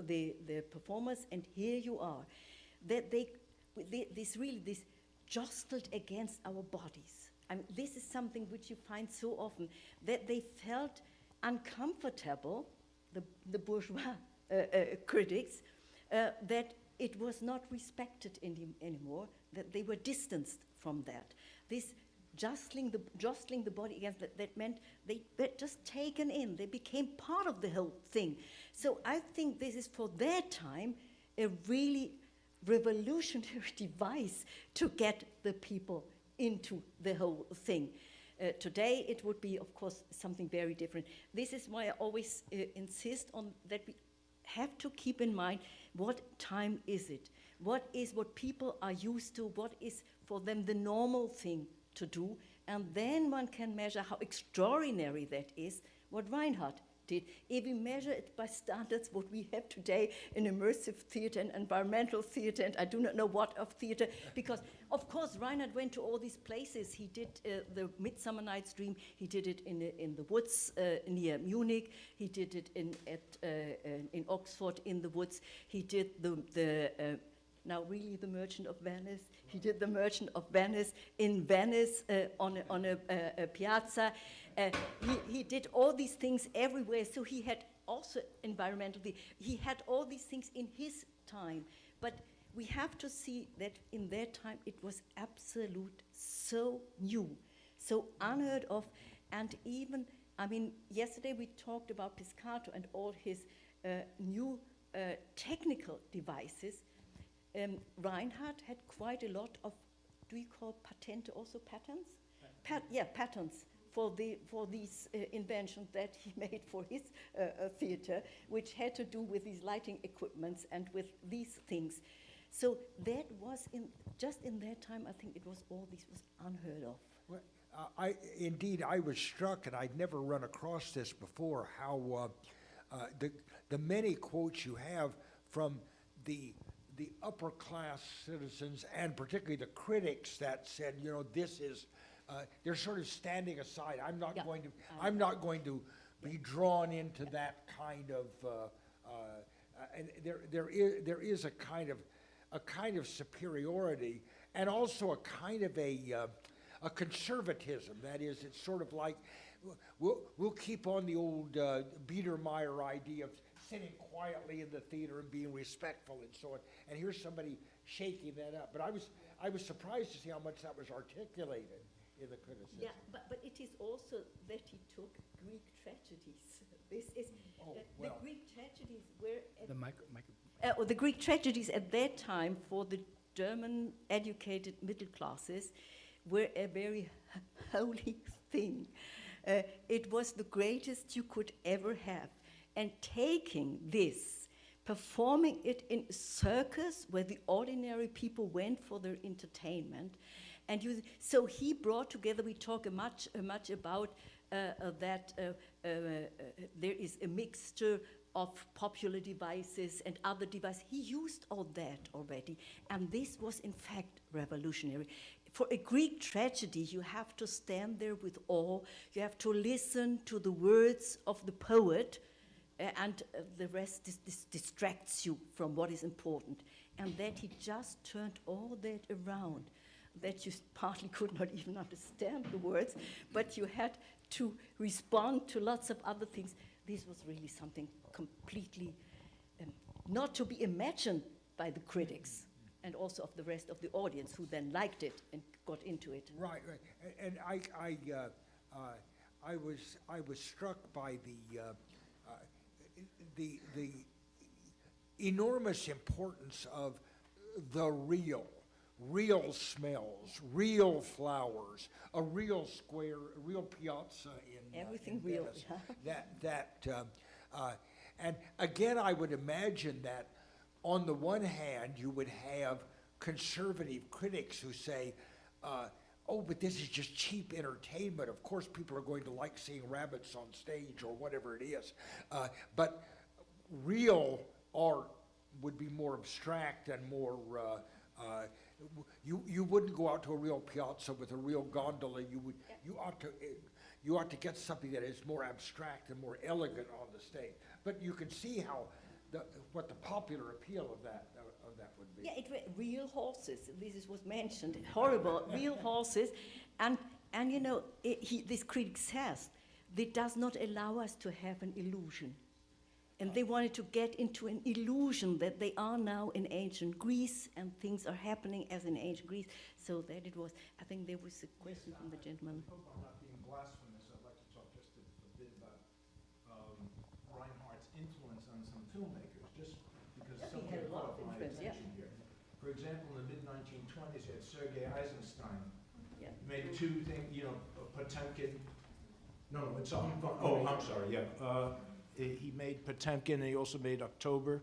the performers, and here you are. That this jostled against our bodies. I mean, this is something which you find so often, that they felt uncomfortable, the bourgeois critics, that it was not respected anymore, that they were distanced from that. This jostling the body against that meant they were just taken in. They became part of the whole thing. So I think this is, for their time, a really revolutionary device to get the people into the whole thing. Today it would be, of course, something very different. This is why I always insist on that we have to keep in mind, what time is it? What is what people are used to? What is for them the normal thing to do? And then one can measure how extraordinary that is, what Reinhardt did. If we measure it by standards, what we have today in immersive theater and environmental theater, and I do not know what of theater, because of course Reinhardt went to all these places. He did the Midsummer Night's Dream. He did it in the woods near Munich. He did it in Oxford in the woods. He did now really the Merchant of Venice. He did the Merchant of Venice in Venice on a piazza. He did all these things everywhere. So he had also environmentally, he had all these things in his time. But we have to see that in their time it was absolute, so new, so unheard of. And even, I mean, yesterday we talked about Piscator and all his new technical devices. Reinhardt had quite a lot of, do you call patente also patents? Patents for these inventions that he made for his theater, which had to do with these lighting equipments and with these things. So that was just in that time, I think it was all this was unheard of. Well, I was struck, and I'd never run across this before, how the many quotes you have from the upper class citizens, and particularly the critics, that said, you know, this is, they're sort of standing aside. I'm not going to be drawn into that kind of, and there is a kind of superiority, and also a kind of a conservatism. That is, it's sort of like, we'll keep on the old Biedermeier idea of sitting quietly in the theater and being respectful and so on. And here's somebody shaking that up. But I was surprised to see how much that was articulated in the criticism. Yeah, but it is also that he took Greek tragedies. This is the Greek tragedies were the Greek tragedies at that time for the German educated middle classes were a very holy thing. It was the greatest you could ever have. And taking this, performing it in a circus where the ordinary people went for their entertainment, and so he brought together. We talk much about that there is a mixture of popular devices and other devices. He used all that already, and this was in fact revolutionary. For a Greek tragedy, you have to stand there with awe. You have to listen to the words of the poet. And the rest distracts you from what is important. And that he just turned all that around, that you partly could not even understand the words, but you had to respond to lots of other things. This was really something completely not to be imagined by the critics and also of the rest of the audience, who then liked it and got into it. Right. And I was struck by the enormous importance of the real smells, real flowers, a real square, a real piazza in everything in real. Venice. And again, I would imagine that on the one hand, you would have conservative critics who say, oh, but this is just cheap entertainment. Of course, people are going to like seeing rabbits on stage or whatever it is. But real art would be more abstract and more, you wouldn't go out to a real piazza with a real gondola. You ought to get something that is more abstract and more elegant on the stage. But you can see how what the popular appeal of that would be. Yeah, it were real horses. This was mentioned. Horrible, real horses, and you know, this critic says, it does not allow us to have an illusion. And they wanted to get into an illusion that they are now in ancient Greece and things are happening as in ancient Greece. So that it was, I think there was a question from the gentleman. I hope I'm not being blasphemous. I'd like to talk just a bit about Reinhardt's influence on some filmmakers, just because Yeah, he something had a lot caught of my influence, yeah. attention here. For example, in the mid-1920s, you had Sergei Eisenstein. Yeah. Made two things, you know, Potemkin. No, it's on. Oh, I'm sorry. Yeah, he made Potemkin, and he also made October,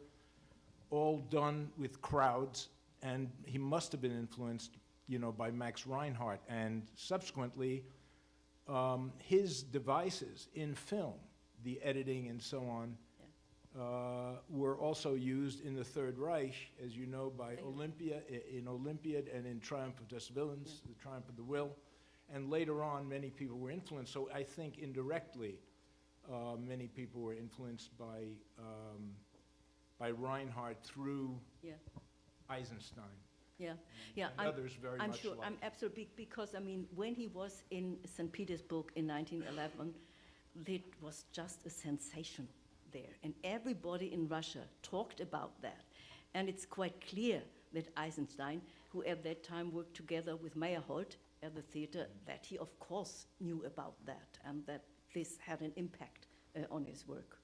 all done with crowds. And he must have been influenced, you know, by Max Reinhardt. And subsequently, his devices in film, the editing and so on, were also used in the Third Reich, as you know, by in Olympiad and in Triumph of des Willens, the Triumph of the Will. And later on, many people were influenced. So I think indirectly, many people were influenced by Reinhardt through Eisenstein. Yeah, yeah. And others very I'm much sure. like. I'm absolutely, because I mean, when he was in St. Petersburg in 1911, it was just a sensation there, and everybody in Russia talked about that. And it's quite clear that Eisenstein, who at that time worked together with Meyerhold at the theater, that he of course knew about that, and that this had an impact on his work.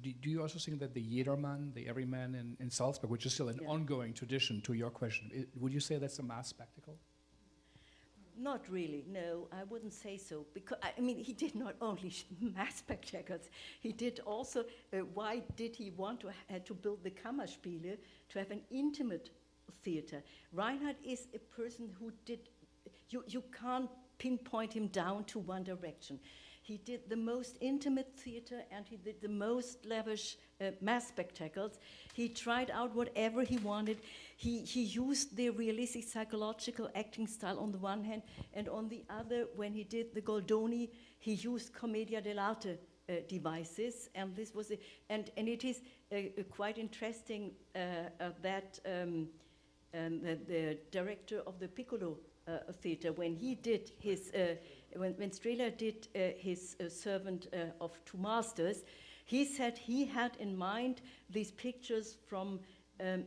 Do you also think that the Jedermann, the everyman in Salzburg, which is still an ongoing tradition, to your question, would you say that's a mass spectacle? Not really, no, I wouldn't say so. Because, I mean, he did not only mass spectacles, he did also, why did he want to build the Kammerspiele, to have an intimate theater? Reinhardt is a person who did, you can't pinpoint him down to one direction. He did the most intimate theater, and he did the most lavish mass spectacles. He tried out whatever he wanted. He used the realistic psychological acting style on the one hand, and on the other, when he did the Goldoni, he used commedia dell'arte devices, and this was and it is quite interesting that the director of the Piccolo theater, when he did his when Strehler did his Servant of Two Masters, he said he had in mind these pictures from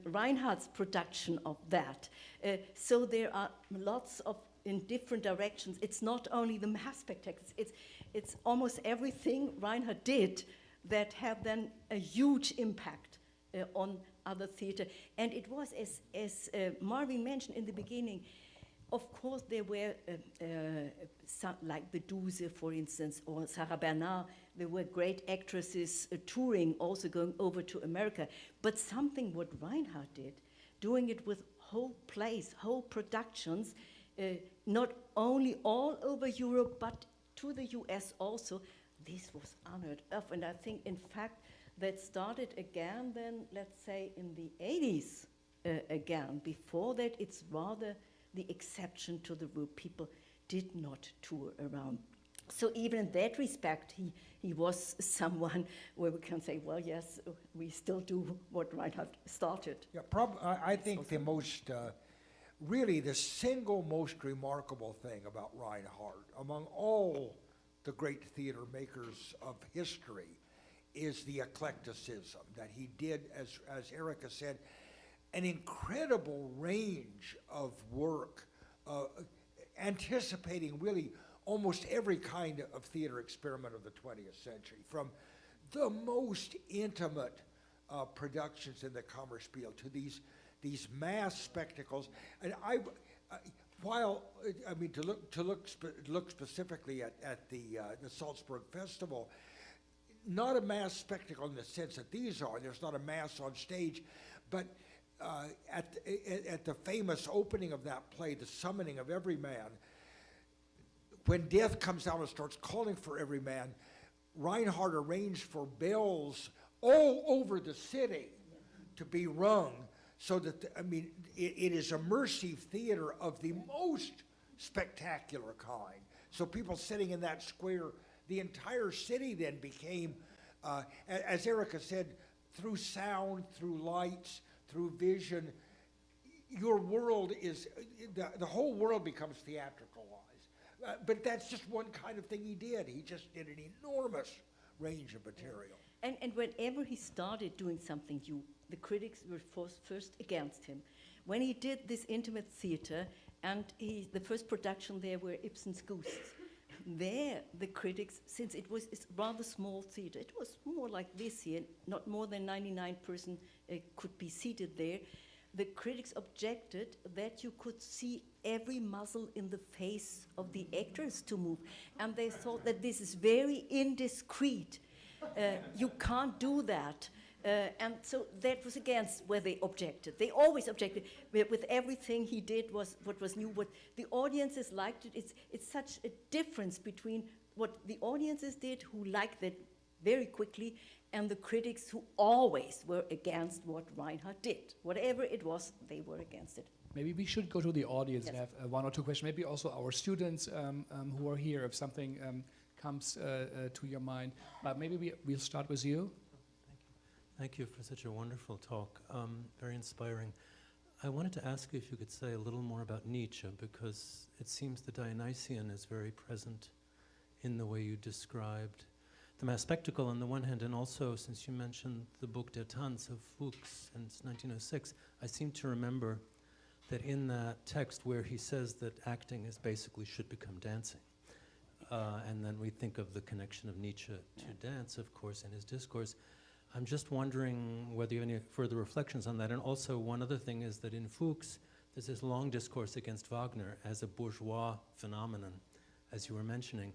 Reinhardt's production of that. So there are lots of, in different directions. It's not only the mass spectacles, it's almost everything Reinhardt did that had then a huge impact on other theater. And it was, as Marvin mentioned in the beginning, of course, there were, some, like the Douze, for instance, or Sarah Bernard, there were great actresses touring, also going over to America. But something what Reinhardt did, doing it with whole plays, whole productions, not only all over Europe, but to the US also, this was unheard of. And I think, in fact, that started again then, let's say, in the 80s again. Before that, it's rather the exception to the rule. People did not tour around. So even in that respect, he was someone where we can say, well, yes, we still do what Reinhardt started. Yeah, I think the most, really the single most remarkable thing about Reinhardt, among all the great theater makers of history, is the eclecticism that he did, as Erika said, an incredible range of work, anticipating really almost every kind of theater experiment of the 20th century, from the most intimate productions in the Kammerspiel to these mass spectacles. And to look specifically at the Salzburg Festival, not a mass spectacle in the sense that these are. There's not a mass on stage, but at the famous opening of that play, The Summoning of Every Man, when death comes down and starts calling for every man, Reinhardt arranged for bells all over the city to be rung, so that, it is immersive theater of the most spectacular kind. So people sitting in that square, the entire city then became, as Erika said, through sound, through lights, through vision, your world is, the whole world becomes theatricalized. But that's just one kind of thing he did. He just did an enormous range of material. And whenever he started doing something new, the critics were first against him. When he did this intimate theater, and the first production there were Ibsen's Ghosts, there the critics, since it's rather small theater, it was more like this here, not more than 99 person could be seated there, the critics objected that you could see every muscle in the face of the actors to move, and they thought that this is very indiscreet. You can't do that. And so that was against where they objected. They always objected. With everything he did was what was new. What the audiences liked it. It's such a difference between what the audiences did, who liked that very quickly, and the critics who always were against what Reinhardt did. Whatever it was, they were against it. Maybe we should go to the audience. Yes. And have one or two questions. Maybe also our students who are here, if something comes to your mind. But maybe we'll start with you. Thank you for such a wonderful talk, very inspiring. I wanted to ask you if you could say a little more about Nietzsche, because it seems the Dionysian is very present in the way you described the mass spectacle on the one hand, and also, since you mentioned the book Der Tanz of Fuchs, and it's 1906, I seem to remember that in that text where he says that acting is basically should become dancing. And then we think of the connection of Nietzsche to dance, of course, in his discourse. I'm just wondering whether you have any further reflections on that. And also, one other thing is that in Fuchs, there's this long discourse against Wagner as a bourgeois phenomenon, as you were mentioning.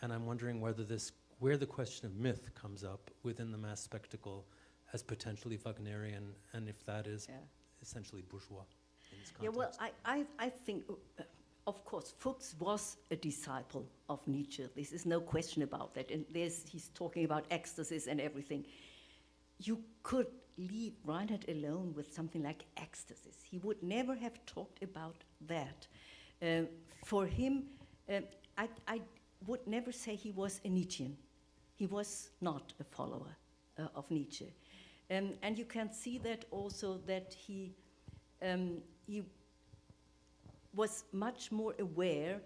And I'm wondering where the question of myth comes up within the mass spectacle as potentially Wagnerian, and if that is essentially bourgeois in this context. Yeah, well, I think, of course, Fuchs was a disciple of Nietzsche. This is no question about that. And he's talking about ecstasies and everything. You could leave Reinhardt alone with something like ecstasies. He would never have talked about that. For him, I would never say he was a Nietzschean. He was not a follower of Nietzsche. And you can see that also that he was much more aware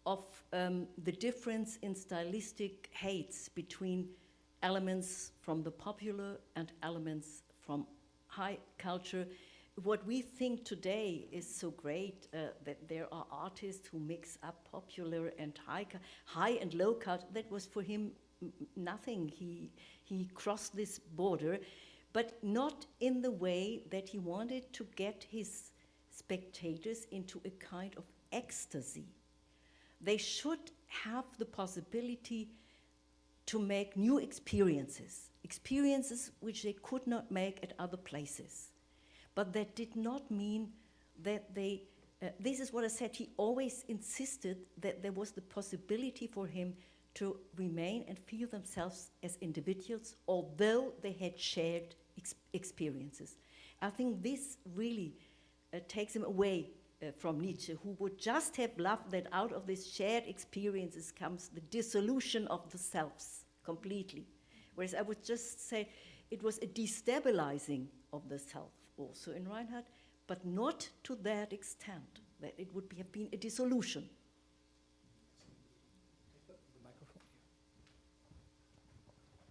of the difference in stylistic hates between elements from the popular and elements from high culture. What we think today is so great, that there are artists who mix up popular and high and low culture. That was for him nothing. He crossed this border, but not in the way that he wanted to get his spectators into a kind of ecstasy. They should have the possibility to make new experiences which they could not make at other places. But that did not mean that they, this is what I said, he always insisted that there was the possibility for him to remain and feel themselves as individuals, although they had shared experiences. I think this really takes him away from Nietzsche, who would just have loved that out of these shared experiences comes the dissolution of the selves completely. Whereas I would just say it was a destabilizing of the self also in Reinhardt, but not to that extent, that it would have been a dissolution.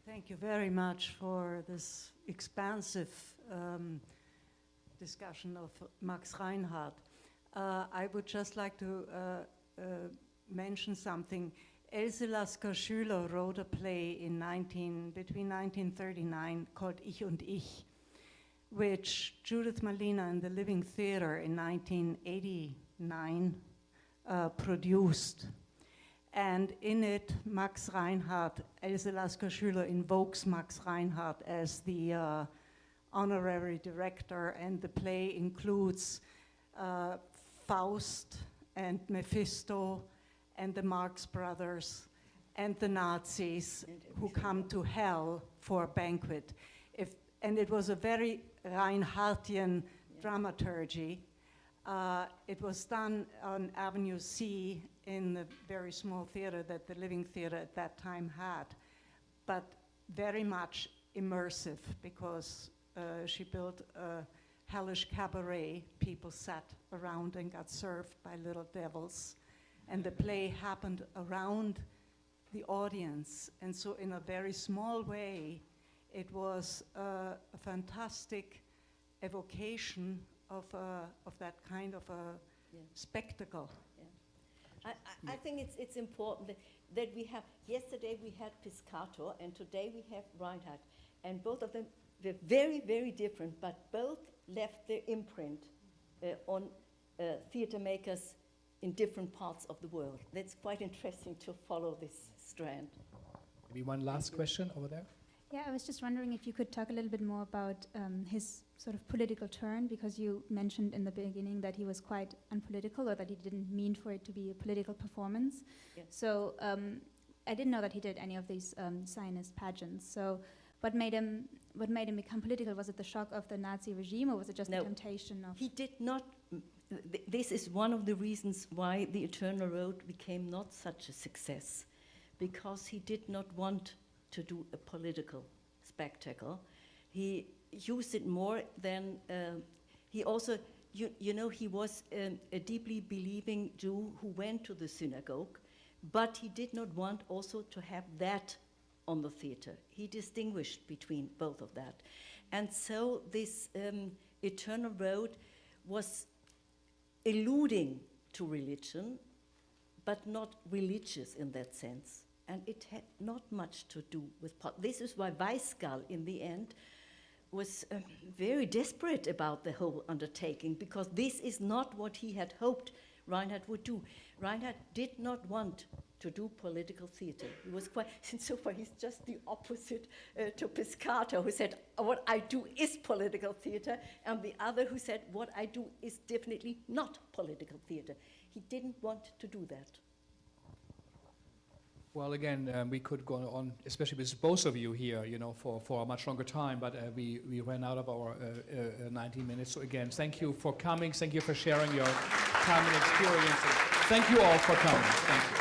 Thank you very much for this expansive discussion of Max Reinhardt. I would just like to mention something. Else Lasker-Schüler wrote a play between 1939 called Ich und Ich, which Judith Malina and the Living Theatre in 1989 produced. And in it, Max Reinhardt, Else Lasker-Schüler invokes Max Reinhardt as the honorary director, and the play includes Faust and Mephisto and the Marx Brothers and the Nazis who come to hell for a banquet. And it was a very Reinhardtian dramaturgy. It was done on Avenue C in the very small theater that the Living Theatre at that time had, but very much immersive, because she built a hellish cabaret. People sat around and got served by little devils. And the play happened around the audience. And so in a very small way, It was a fantastic evocation of that kind of a spectacle. I think it's important that we have, yesterday we had Piscator and today we have Reinhardt, and both of them were very, very different, but both left their imprint on theater makers in different parts of the world. That's quite interesting to follow this strand. Maybe one last question over there. Yeah, I was just wondering if you could talk a little bit more about his sort of political turn, because you mentioned in the beginning that he was quite unpolitical, or that he didn't mean for it to be a political performance. Yeah. So I didn't know that he did any of these Zionist pageants. So what made him become political? Was it the shock of the Nazi regime, or was it just the temptation of... He did not... This is one of the reasons why the Eternal Road became not such a success, because he did not want to do a political spectacle. He used it more than... he also, he was a deeply believing Jew who went to the synagogue, but he did not want also to have that on the theater. He distinguished between both of that. And so this Eternal Road was alluding to religion, but not religious in that sense. And it had not much to do with this is why Weisgall, in the end, was very desperate about the whole undertaking, because this is not what he had hoped Reinhardt would do. Reinhardt did not want to do political theater. He was quite, and so far he's just the opposite to Piscator, who said, what I do is political theater, and the other who said, what I do is definitely not political theater. He didn't want to do that. Well, again, we could go on, especially with both of you here, for a much longer time, but we ran out of our 19 minutes. So again, thank you for coming. Thank you for sharing your time and experience. And thank you all for coming. Thank you.